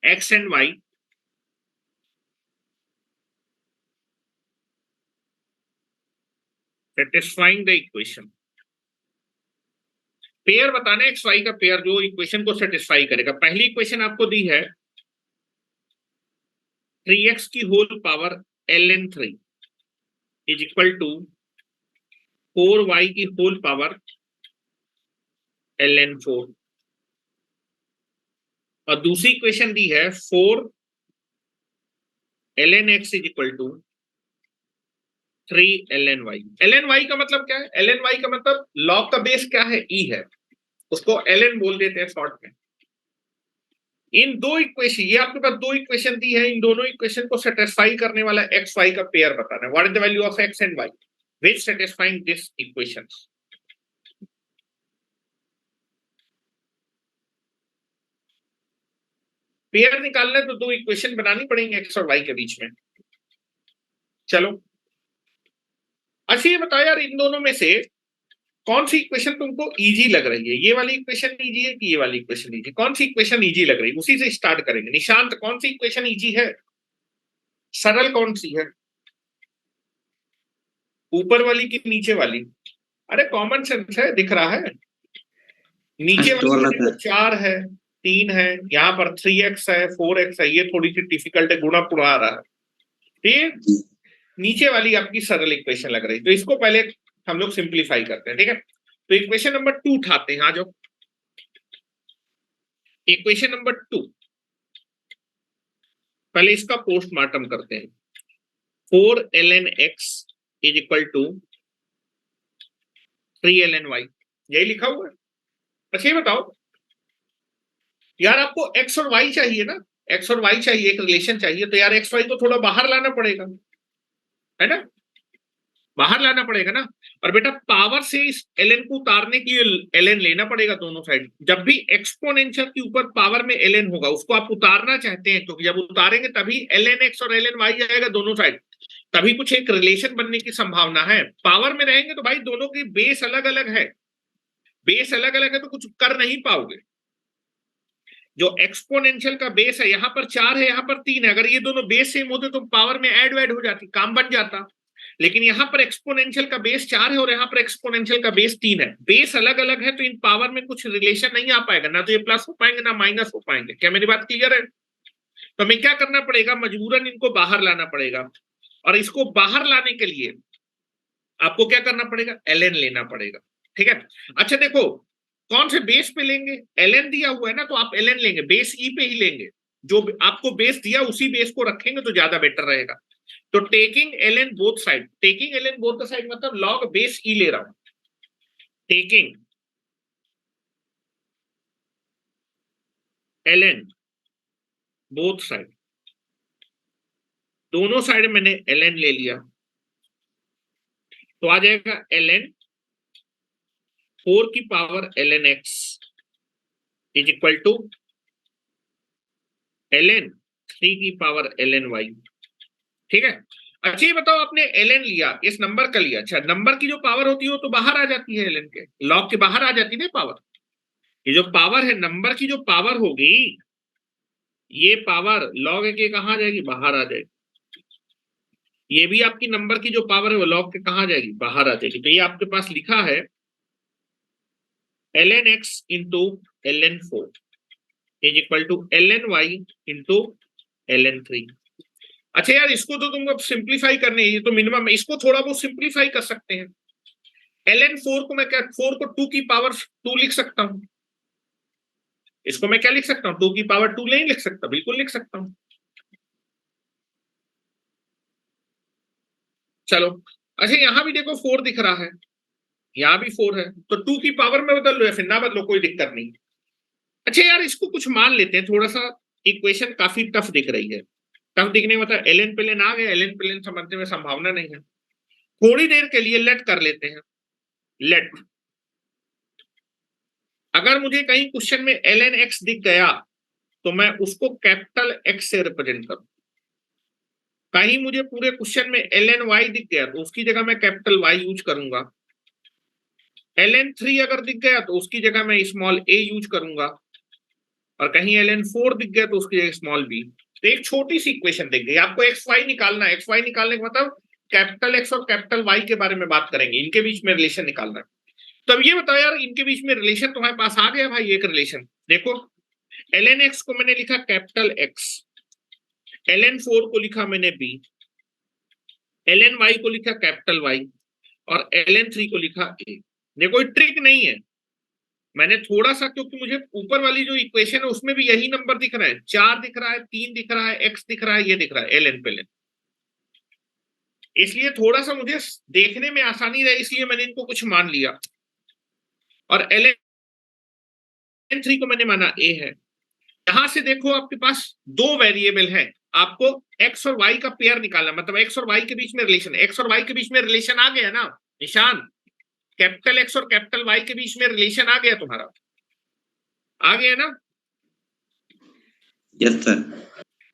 Speaker 2: x and y satisfying the equation। Pair बताना है एक्स वाई का पेयर जो इक्वेशन को सेटिस्फाई करेगा। पहली इक्वेशन आपको दी है 3x की whole power ln3 is equal to 4y की होल पावर ln4, और दूसरी इक्वेशन दी है 4 ln x is equal to 3 ln y। ln y का मतलब क्या है? ln y का मतलब लॉग का बेस क्या है? e है, उसको ln बोल देते हैं शॉर्ट में। इन दो इक्वेशन, ये आपके पास 2 इक्वेशन दी है, इन दोनों इक्वेशन को सेटिस्फाई करने वाला एक्स वाई का पेयर बताना है। What is the value of x and y which satisfying this equations. Pair निकालना है तो 2 इक्वेशन बनानी पड़ेंगे एक्स और वाई के बीच में। चलो, अच्छा ये बताओ यार, इन दोनों में से कौन सी इक्वेशन तुमको इजी लग रही है? ये वाली इक्वेशन इजी है कि ये वाली इक्वेशन इजी? कौन सी इक्वेशन इजी लग रही है उसी से स्टार्ट करेंगे। निशांत, कौन सी इक्वेशन इजी है, सरल कौन सी है, ऊपर वाली कि नीचे वाली? अरे कॉमन सेंस है, दिख रहा है। नीचे
Speaker 1: फर्स्ट
Speaker 2: वाली
Speaker 1: वाला
Speaker 2: में
Speaker 1: था।
Speaker 2: देखो 4 है, 3 है, यहाँ पर 3x है, 4x है, ये थोड़ी सी डिफिकल्ट है, गुणा पुरा आ रहा है। ठीक, नीचे वाली आपकी सरल इक्वेशन लग रही है, तो इसको पहले हम लोग सिंप्लीफाई करते हैं। ठीक है, तो इक्वेशन नंबर 2 उठाते हैं। आ जाओ, इक्वेशन नंबर 2, पहले इसका पोस्टमार्टम करते हैं। 4 ln x is equal to 3 ln y, यही लिखा हुआ है। अच्छा ये बताओ यार, आपको x और y चाहिए ना, x और y चाहिए, एक रिलेशन चाहिए, तो यार x y को थोड़ा बाहर लाना पड़ेगा, है ना, बाहर लाना पड़ेगा ना। और बेटा पावर से इस ln को उतारने की ln लेना पड़ेगा दोनों साइड। जब भी एक्सपोनेंशियल के ऊपर पावर में ln होगा उसको आप उतारना चाहते हैं, क्योंकि जब उतारेंगे तभी ln x और ln y आएगा दोनों साइड, तभी कुछ एक रिलेशन बनने की संभावना है। पावर में रहेंगे तो भाई दोनों की बेस अलग अलग है, बेस अलग अलग है तो कुछ कर नहीं पाओगे। जो एक्सपोनेंशियल का बेस है यहाँ पर 4 है, यहाँ पर 3 है, अगर ये दोनों बेस सेम होते तो पावर में ऐड वैड हो जाती, काम बन जाता। लेकिन यहाँ पर एक्सपोनेंशियल का बेस 4 है और यहाँ पर एक्सपोनेंशियल का बेस 3 है, बेस अलग अलग है, तो इन पावर में कुछ रिलेशन नहीं आ पाएगा, ना तो ये प्लस हो पाएंगे ना माइनस हो पाएंगे। क्या मेरी बात क्लियर है? तो हमें क्या करना पड़ेगा, मजबूरन इनको बाहर लाना पड़ेगा, और इसको बाहर लाने के लिए आपको क्या करना पड़ेगा, ln लेना पड़ेगा। ठीक है, अच्छा देखो कौन से बेस पे लेंगे, ln दिया हुआ है ना, तो आप ln लेंगे, बेस e पे ही लेंगे, जो आपको बेस दिया उसी बेस को रखेंगे तो ज्यादा बेटर रहेगा। तो taking ln both side, taking ln both side मतलब लॉग बेस e ले रहा हूं, टेकिंग ln बोथ साइड, दोनों साइड मैंने ln ले लिया, तो आ जाएगा ln 4 की power ln x is equal to ln 3 की पावर ln y। ठीक है। अच्छा ये बताओ, आपने ln लिया, इस नंबर का लिया, अच्छा नंबर की जो पावर होती है वो तो बाहर आ जाती है, ln के लॉग के बाहर आ जाती है पावर। ये जो पावर है, नंबर की जो पावर होगी, ये पावर लॉग के कहाँ जाएगी, बाहर आ जाएगी। ये भी आपकी नंबर की जो पावर है वो लॉग के कहाँ जाएगी, बाहर आ जाएगी। तो ये आपके पास लिखा है ln x into ln 4 is equal to ln y into ln 3। अच्छा यार, इसको तो तुमको सिंप्लीफाई करने, ये तो मिनिमम, इसको थोड़ा बहुत सिंप्लीफाई कर सकते हैं। ln 4 को मैं क्या, 4 को 2 की पावर 2 लिख सकता हूं। इसको मैं क्या लिख सकता हूं, 2 की पावर 2 नहीं लिख सकता, बिल्कुल लिख सकता हूं। चलो, अच्छा यहां भी देखो 4 दिख रहा है, यहां भी 4 है, तो 2 की पावर में बदल लो या फिर ना बदलो, कोई दिक्कत नहीं। अच्छा यार, इसको कुछ मान लेते हैं, थोड़ा सा इक्वेशन काफी टफ दिख रही है। टफ दिखने में मतलब ln प्लेन आ गया, ln प्लेन समझने में संभावना नहीं है। थोड़ी देर के लिए लेट कर लेते हैं, लेट। अगर मुझे कहीं क्वेश्चन में ln x दिख गया तो मैं उसको कैपिटल x से रिप्रेजेंट करूं। कहीं मुझे पूरे क्वेश्चन में ln y दिख गया तो उसकी जगह मैं कैपिटल Y यूज करूंगा। ln 3 अगर दिख गया तो उसकी जगह मैं स्मॉल a यूज करूंगा, और कहीं ln 4 दिख गया तो उसकी जगह स्मॉल b। तो एक छोटी सी इक्वेशन दिख गई आपको, एक्स वाई निकालना है। एक्स वाई निकालने का मतलब कैपिटल एक्स और कैपिटल वाई के बारे में बात करेंगे, इनके बीच में रिलेशन निकालना है। तो अब ये बताओ यार, इनके बीच में रिलेशन तुम्हारे पास आ गया भाई, एक रिलेशन देखो। ln x को मैंने लिखा कैपिटल x, ln 4 को लिखा मैंने b, ln y को लिखा कैपिटल y, और ln 3 को लिखा a। ये कोई ट्रिक नहीं है, मैंने थोड़ा सा, क्योंकि मुझे ऊपर वाली जो इक्वेशन है उसमें भी यही नंबर दिख रहा है, 4 दिख रहा है, 3 दिख रहा है, x दिख रहा है, ये दिख रहा है ln पे ln, इसलिए थोड़ा सा मुझे देखने में आसानी रहे, इसलिए मैंने इनको कुछ मान लिया। और ln 3 को मैंने माना a है। यहां से देखो आपके पास दो वेरिएबल है, आपको x और y का पेयर निकालना, मतलब x और y के बीच में रिलेशन, x और y के बीच में रिलेशन आ गया ना निशान, कैपिटल x और कैपिटल y के बीच में रिलेशन आ गया तुम्हारा, आ गया ना।
Speaker 1: Yes sir.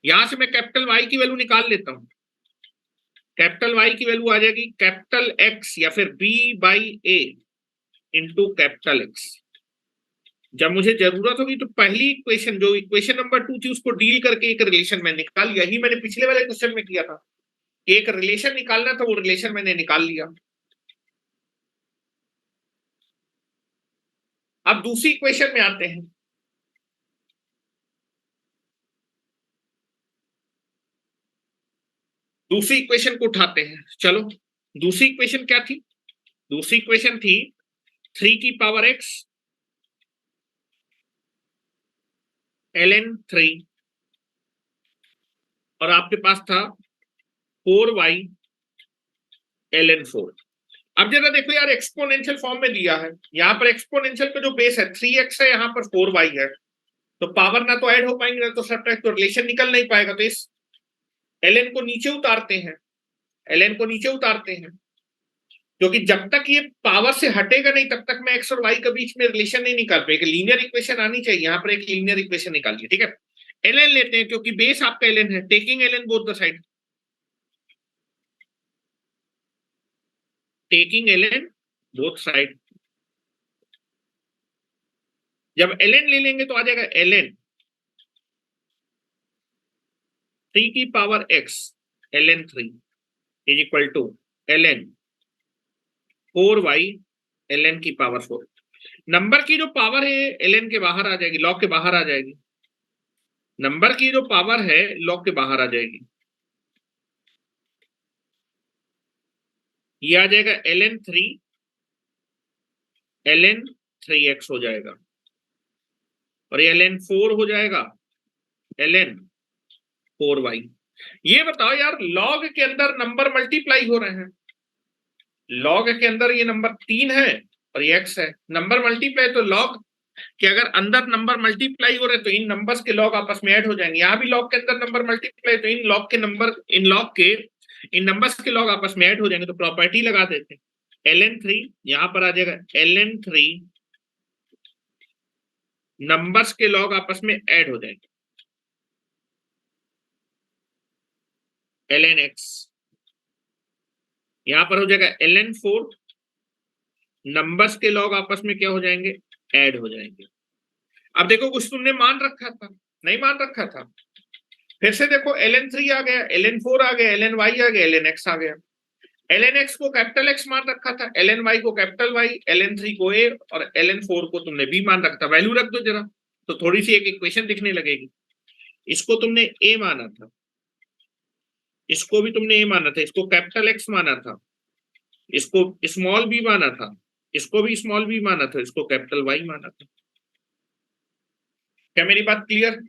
Speaker 2: यहां से मैं कैपिटल Y की वैल्यू निकाल लेता हूं, कैपिटल Y की वैल्यू आ जाएगी कैपिटल X या फिर B by A into capital X। जब मुझे जरूरत होगी तो पहली इक्वेशन, जो इक्वेशन नंबर 2 थी, उसको डील करके एक रिलेशन मैंने निकाल, यही मैंने पिछले वाले क्वेश्चन में किया था, एक रिलेशन निकालना था, वो रिलेशन मैंने निकाल लिया। अब दूसरी इक्वेशन में आते हैं। दूसरी इक्वेशन को उठाते हैं, चलो। दूसरी इक्वेशन क्या थी, दूसरी इक्वेशन थी 3 की पावर x ln 3, और आपके पास था 4y ln 4। अब जरा देखो यार, एक्सपोनेंशियल फॉर्म में दिया है, यहाँ पर एक्सपोनेंशियल का जो बेस है 3x है, यहाँ पर 4y है, तो पावर ना तो ऐड हो पाएंगे ना तो सब्ट्रैक्ट, तो रिलेशन निकल नहीं पाएगा। तो इस ln को नीचे उतारते हैं, ln को नीचे उतारते हैं, क्योंकि जब तक ये पावर से हटेगा नहीं तब तक मैं x और y के बीच में रिलेशन नहीं निकाल पाएगा, लीनियर इक्वेशन आनी चाहिए। यहाँ पर एक लीनियर इक्वेशन निकालिए, ठीक है। ln लेते हैं क्योंकि बेस आपका ln है, taking ln both the side, taking ln both side. जब ln ले लेंगे तो आ जाएगा ln 3 की power x ln 3 is equal to ln 4y ln की पावर 4। नंबर की जो पावर है ln के बाहर आ जाएगी, लॉग के बाहर आ जाएगी, नंबर की जो पावर है लॉग के बाहर आ जाएगी, ये आ जाएगा ln 3 ln 3x हो जाएगा, और ये ln 4 हो जाएगा ln 4y। ये बताओ यार, लॉग के अंदर नंबर मल्टीप्लाई हो रहे हैं, लॉग के अंदर ये नंबर 3 है और ये x है, नंबर मल्टीप्लाई, तो लॉग कि अगर अंदर नंबर मल्टीप्लाई हो रहे तो इन नंबर्स के लॉग आपस में ऐड हो जाएंगे, यहाँ भी लॉग के अंदर नंबर मल्टीप्लाई, तो इन लॉग के नंबर इन नंबर्स के लॉग आपस में ऐड हो जाएंगे। तो प्रॉपर्टी लगा देते हैं, ln3 यहां पर आ जाएगा ln3 नंबर्स के लॉग आपस में ऐड हो जाएंगे, lnx यहां पर हो जाएगा ln4 नंबर्स के लॉग आपस में क्या हो जाएंगे, ऐड हो जाएंगे। अब देखो कुछ तुमने मान रखा था, नहीं मान रखा था, फिर से देखो ln3 आ गया, ln4 आ गया, lny आ गया, lnx आ गया। lnx को कैपिटल x मान रखा था, lny को कैपिटल y, ln3 को a और ln4 को तुमने b मान रखा था। वैल्यू रख दो जरा, तो थोड़ी सी एक इक्वेशन दिखने लगेगी। इसको तुमने a माना था, इसको भी तुमने a माना था, इसको कैपिटल x माना था, इसको स्मॉल b माना था, इसको भी स्मॉल b माना था, इसको कैपिटल y माना था। क्या मेरी बात क्लियर?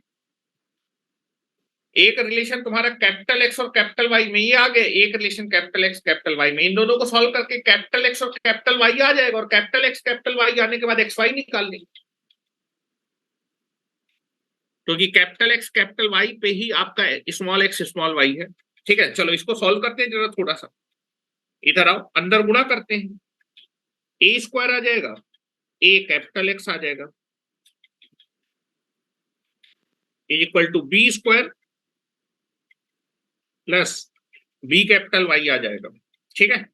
Speaker 2: एक रिलेशन तुम्हारा कैपिटल एक्स और कैपिटल वाई में ये आ गया, एक relation capital x capital y में, इन दोनों को सॉल्व करके कैपिटल एक्स और कैपिटल वाई आ जाएगा, और कैपिटल एक्स कैपिटल वाई आने के बाद एक्स वाई निकाल लेंगे, क्योंकि कैपिटल एक्स कैपिटल वाई पे ही आपका स्मॉल एक्स स्मॉल वाई है। ठीक है, चलो इसको सॉल्व करते हैं जरा थोड़ा सा, इधर आओ, अंदर गुणा करते हैं, ए स्क्वायर आ जाएगा, ए कैपिटल एक्स आ जाएगा, is equal to B square plus B capital Y आ जाएगा। ठीक है,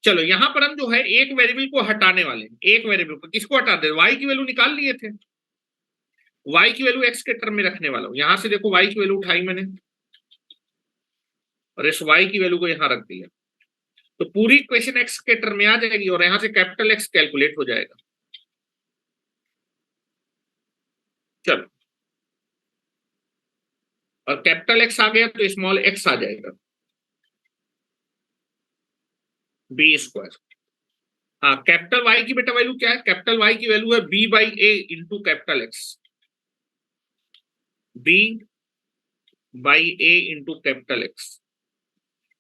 Speaker 2: चलो यहां पर हम जो है एक वेरिएबल को हटाने वाले हैं, एक वेरिएबल को, किसको हटा दे, वाई की वैल्यू निकाल लिए थे, वाई की वैल्यू एक्स के टर्म में रखने वाला हूं। यहां से देखो वाई की वैल्यू उठाई मैंने और इस वाई की वैल्यू को यहां रख दिया, तो पूरी इक्वेशन एक्स के टर्म में आ जाएगी और यहां से कैपिटल एक्स कैलकुलेट हो जाएगा। चलो, और कैपिटल एक्स आ गया तो स्मॉल एक्स आ जाएगा, बी स्क्वायर। हाँ, कैपिटल वाई की बेटा वैल्यू क्या है, कैपिटल वाई की वैल्यू है b by a into capital x, b by a into capital x.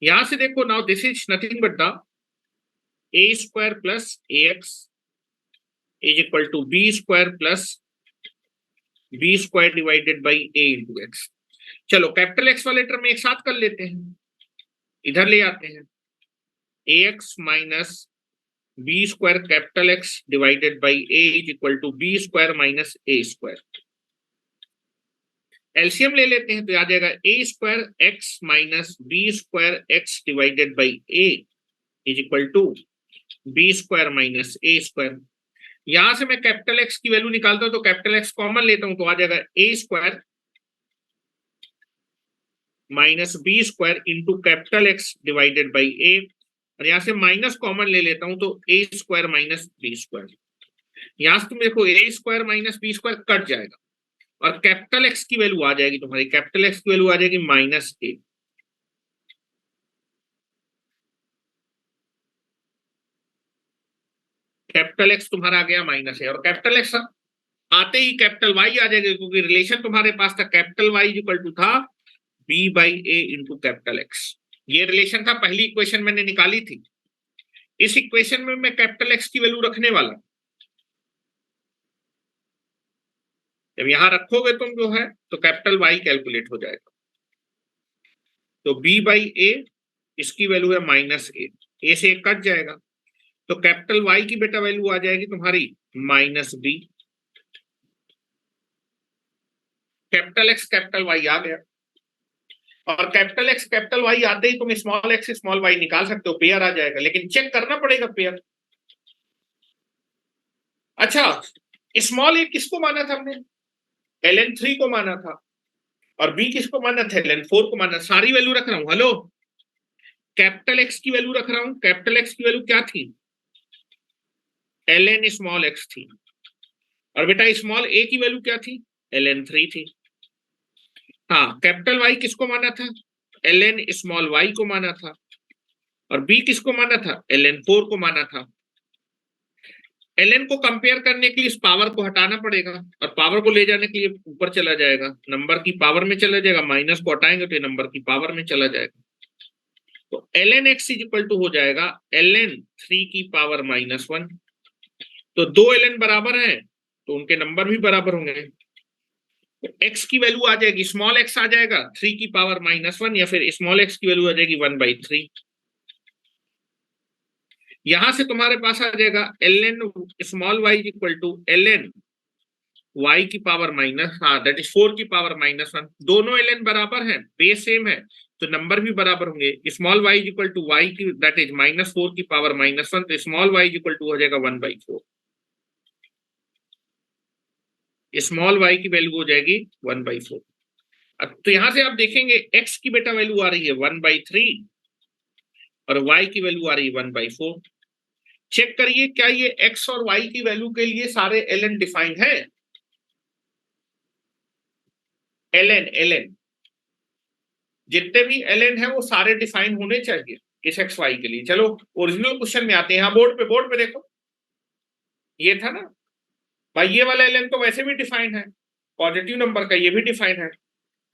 Speaker 2: यहां से देखो, now this is nothing but the a square plus a x is equal to B square plus b square divided by a into x. चलो capital x वाले term में एक साथ कर लेते हैं, इधर ले आते हैं, A X minus B square capital X divided by A is equal to B square minus A square. LCM ले लेते हैं तो आ जाएगा A square X minus B square X divided by A is equal to B square minus A square. यहां से मैं capital X की वैल्यू निकालता हूं तो कैपिटल एक्स कॉमन लेता हूं तो आ जाएगा A square minus B square into capital X divided by A, और यहां से माइनस कॉमन ले लेता हूं तो A square minus B square. यहां से तुम देखो A square minus B square cut जाएगा और कैपिटल एक्स की वैल्यू आ जाएगी, तुम्हारी कैपिटल एक्स की वैल्यू आ जाएगी माइनस ए। कैपिटल एक्स तुम्हारा आ गया माइनस ए, और कैपिटल एक्स आते ही कैपिटल वाई आ जाएगा, क्योंकि रिलेशन तुम्हारे पास था कैपिटल वाई इक्वल टू था b by a into capital x. ये रिलेशन था, पहली इक्वेशन मैंने निकाली थी। इस इक्वेशन में मैं कैपिटल एक्स की वैल्यू रखने वाला, जब यहां रखोगे तुम जो है तो कैपिटल वाई कैलकुलेट हो जाएगा, तो बी बाई ए इसकी वैल्यू है माइनस ए से कट जाएगा, तो कैपिटल वाई की बेटा वैल्यू आ जाएगी तुम्हारी minus B. Capital x capital Y आ गया, और कैपिटल एक्स कैपिटल वाई आते ही तुम स्मॉल एक्स स्मॉल वाई निकाल सकते हो, पेयर आ जाएगा, लेकिन चेक करना पड़ेगा पेयर। अच्छा, स्मॉल ए किसको माना था हमने, ln3 को माना था, और बी किसको माना था, ln4 को माना। सारी वैल्यू रख रहा हूं, हेलो, कैपिटल एक्स की वैल्यू रख रहा हूं, कैपिटल एक्स की वैल्यू क्या थी, ln स्मॉल एक्स थी, और बेटा स्मॉल ए की वैल्यू क्या थी, ln3 थी। हाँ, कैपिटल वाई किसको माना था, ln स्मॉल वाई को माना था, और बी किसको माना था, ln4 को माना था। ln को कंपेयर करने के लिए इस पावर को हटाना पड़ेगा, और पावर को ले जाने के लिए ऊपर चला जाएगा, नंबर की पावर में चला जाएगा, माइनस को हटाएंगे तो नंबर की पावर में चला जाएगा, तो ln x is equal to हो जाएगा ln 3 की पावर -1। तो दो ln बराबर है, तो उनके नंबर भी बराबर होंगे। तो x की वैल्यू आ जाएगी, स्मॉल x आ जाएगा 3 की पावर -1, या फिर स्मॉल x की वैल्यू आ जाएगी 1/3। यहां से तुम्हारे पास आ जाएगा ln small y equal to ln y की पावर माइनस, हाँ दैट इज 4 की पावर -1। दोनों ln बराबर है, बेस सेम है, तो नंबर भी बराबर होंगे। Small y equal to y की दैट इज -4 की पावर -1, तो स्मॉल y इक्वल टू हो जाएगा 1/4। स्मॉल y की वैल्यू हो जाएगी 1/4। अब तो यहां से आप देखेंगे x की बेटा वैल्यू आ रही है 1/3 और y की वैल्यू आ रही है 1/4। चेक करिए क्या ये x और y की वैल्यू के लिए सारे ln डिफाइंड है। ln जितने भी ln है वो सारे डिफाइन होने चाहिए इस एक्स वाई के लिए। चलो ओरिजिनल क्वेश्चन में आते हैं। यहाँ बोर्ड पे देखो, ये था ना भाई, ये वाला ln तो वैसे भी डिफाइंड है, पॉजिटिव नंबर का, ये भी डिफाइंड है।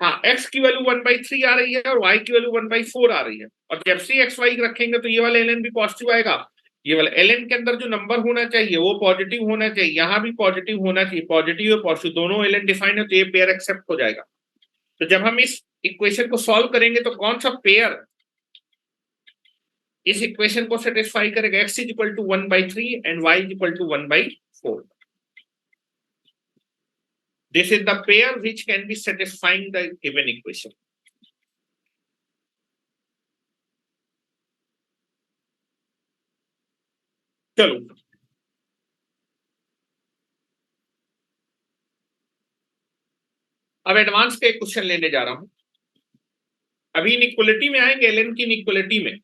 Speaker 2: हाँ, x की वैल्यू 1/3 आ रही है और y की वैल्यू 1/4 आ रही है, और जब से एक्स वाई रखेंगे तो ये वाला ln भी पॉजिटिव आएगा। ये वाला ln के अंदर जो नंबर होना चाहिए वो पॉजिटिव होना चाहिए, यहाँ भी पॉजिटिव होना चाहिए। पॉजिटिव और पॉजिटिव दोनों ln डिफाइंड है, तो ये पेयर एक्सेप्ट हो जाएगा। तो जब हम इस इक्वेशन को सॉल्व करेंगे तो कौन सा पेयर इस इक्वेशन को सेटिस्फाई करेगा? x is equal to 1/3 and y is equal to 1/4। This is the pair which can be satisfying the given equation. चलो अब एडवांस के क्वेश्चन लेने जा रहा हूं। अभी इनइक्वालिटी में आएंगे, ln की इनइक्वालिटी में।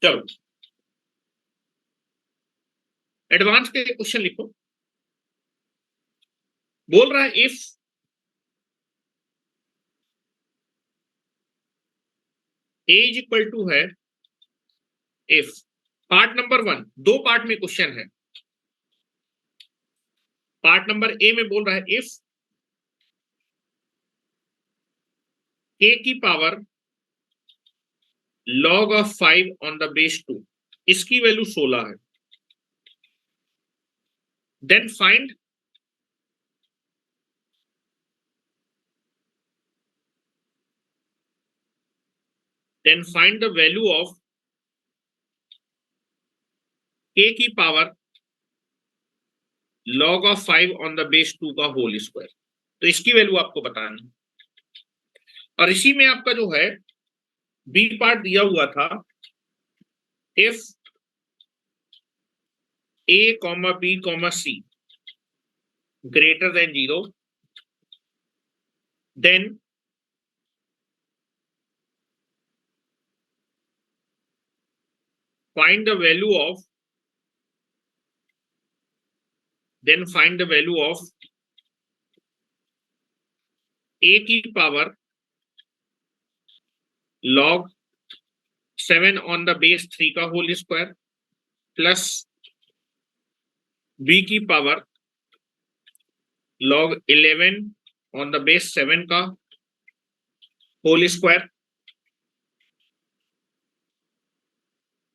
Speaker 2: चलो एडवांस के क्वेश्चन लिखो। बोल रहा है if a is equal to है, इफ पार्ट नंबर 1, दो पार्ट में क्वेश्चन है। पार्ट नंबर ए में बोल रहा है इफ k की power log of 5 on the base 2, इसकी वैल्यू 16 है, then find the value of k की power log of 5 on the base 2 का होल स्क्वायर। तो इसकी वैल्यू आपको बतानी है। और इसी में आपका जो है बी पार्ट दिया हुआ था, if a comma b comma c greater than 0, then find the value of a की power log 7 on the base 3 का होल स्क्वायर प्लस b की power log 11 on the base 7 का होल स्क्वायर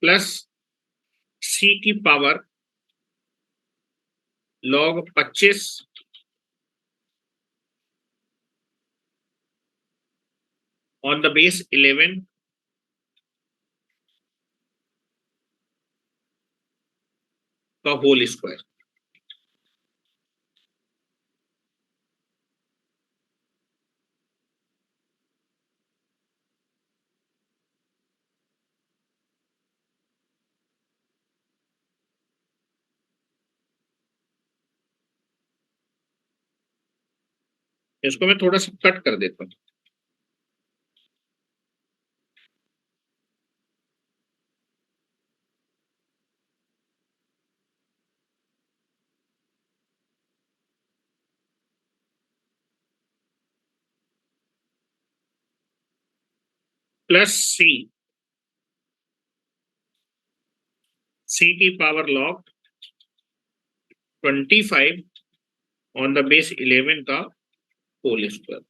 Speaker 2: प्लस c की power log 25 on the base 11 का whole square. इसको मैं थोड़ा सा कट कर देता हूं। प्लस c की power log 25 on the base 11 का होल स्क्वायर।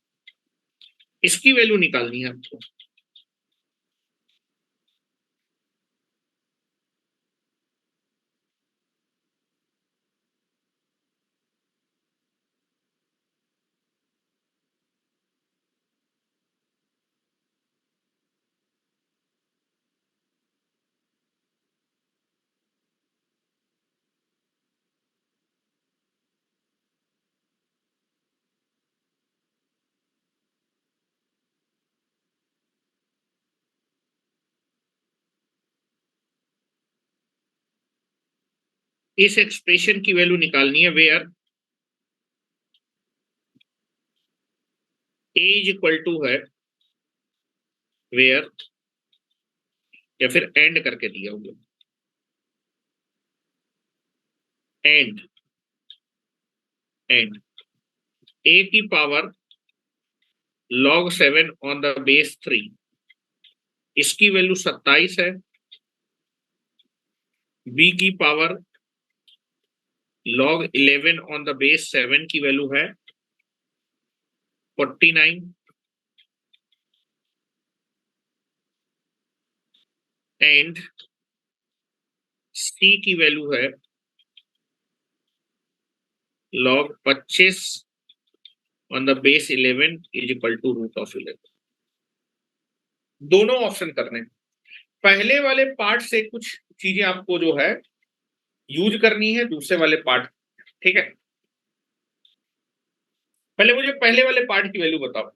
Speaker 2: इसकी वैल्यू निकालनी है आपको। इस एक्सप्रेशन की वैल्यू निकालनी है where a is equal to है, वेयर, या फिर एंड करके दिया हुआ, एंड एंड ए की power log 7 on the base 3, इसकी वैल्यू 27 है। बी की power log 11 on the base 7 की वैल्यू है 49, एंड सी की वैल्यू है log 25 on the base 11 is equal to root of 11। दोनों ऑप्शन करने हैं। पहले वाले पार्ट से कुछ चीजें आपको जो है यूज करनी है, दूसरे वाले पार्ट, ठीक है। पहले मुझे पहले वाले पार्ट की वैल्यू बताओ।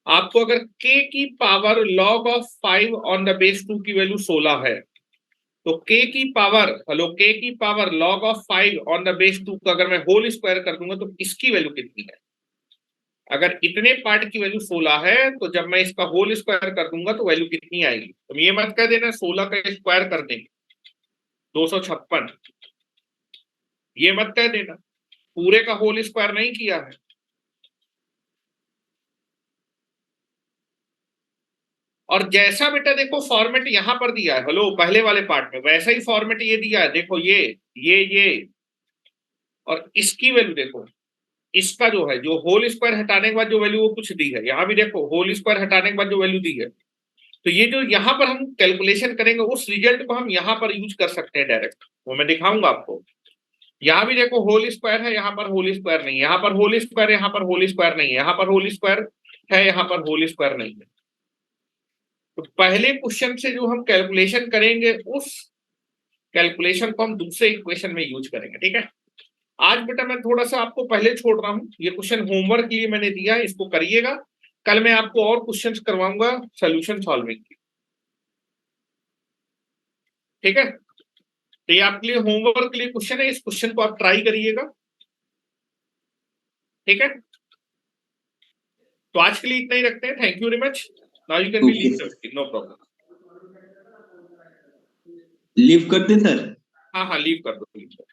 Speaker 2: आपको अगर k की power log of 5 on the base 2 की वैल्यू 16 है, तो k की पावर k की power log of 5 on the base 2 का अगर मैं होल स्क्वायर कर दूंगा तो इसकी वैल्यू कितनी है? अगर इतने पार्ट की वैल्यू 16 है तो जब मैं इसका होल स्क्वायर कर दूंगा तो वैल्यू कितनी आएगी? तो ये मत कह देना 16 का स्क्वायर कर देंगे 256, ये मत कह देना, पूरे का होल स्क्वायर नहीं किया है। और जैसा बेटा देखो फॉर्मेट यहां पर दिया है पहले वाले पार्ट में, वैसा ही फॉर्मेट ये दिया है। देखो ये और इसकी वैल्यू देखो, इसका जो है जो होल स्क्वायर हटाने के बाद जो वैल्यू वो कुछ दी है, यहां भी देखो होल स्क्वायर हटाने के बाद जो वैल्यू दी है। तो ये जो यहां पर हम कैलकुलेशन करेंगे उस रिजल्ट को हम यहां पर यूज कर सकते हैं डायरेक्ट, वो मैं दिखाऊंगा आपको। यहां भी देखो होल स्क्वायर है, यहां पर होल स्क्वायर नहीं है, यहां पर होल स्क्वायर, यहां पर होल स्क्वायर नहीं है, यहां पर होल स्क्वायर है, यहां पर होल स्क्वायर नहीं है। तो पहले क्वेश्चन से जो हम कैलकुलेशन करेंगे उस कैलकुलेशन को हम दूसरे इक्वेशन में यूज करेंगे, ठीक है। आज बेटा मैं थोड़ा सा आपको पहले छोड़ रहा हूँ, ये क्वेश्चन होमवर्क के लिए मैंने दिया है, इसको करिएगा। कल मैं आपको और क्वेश्चंस करवाऊंगा सोल्यूशन सॉल्विंग की, ठीक है। तो ये आपके लिए होमवर्क के लिए क्वेश्चन है, इस क्वेश्चन को आप ट्राई करिएगा, ठीक है। तो आज के लिए इतना ही रखते हैं। Thank you very much. Now you can be leave the meeting, no problem.
Speaker 1: Leave कर दे सर।
Speaker 2: हाँ लीव कर दो, लीव कर दो।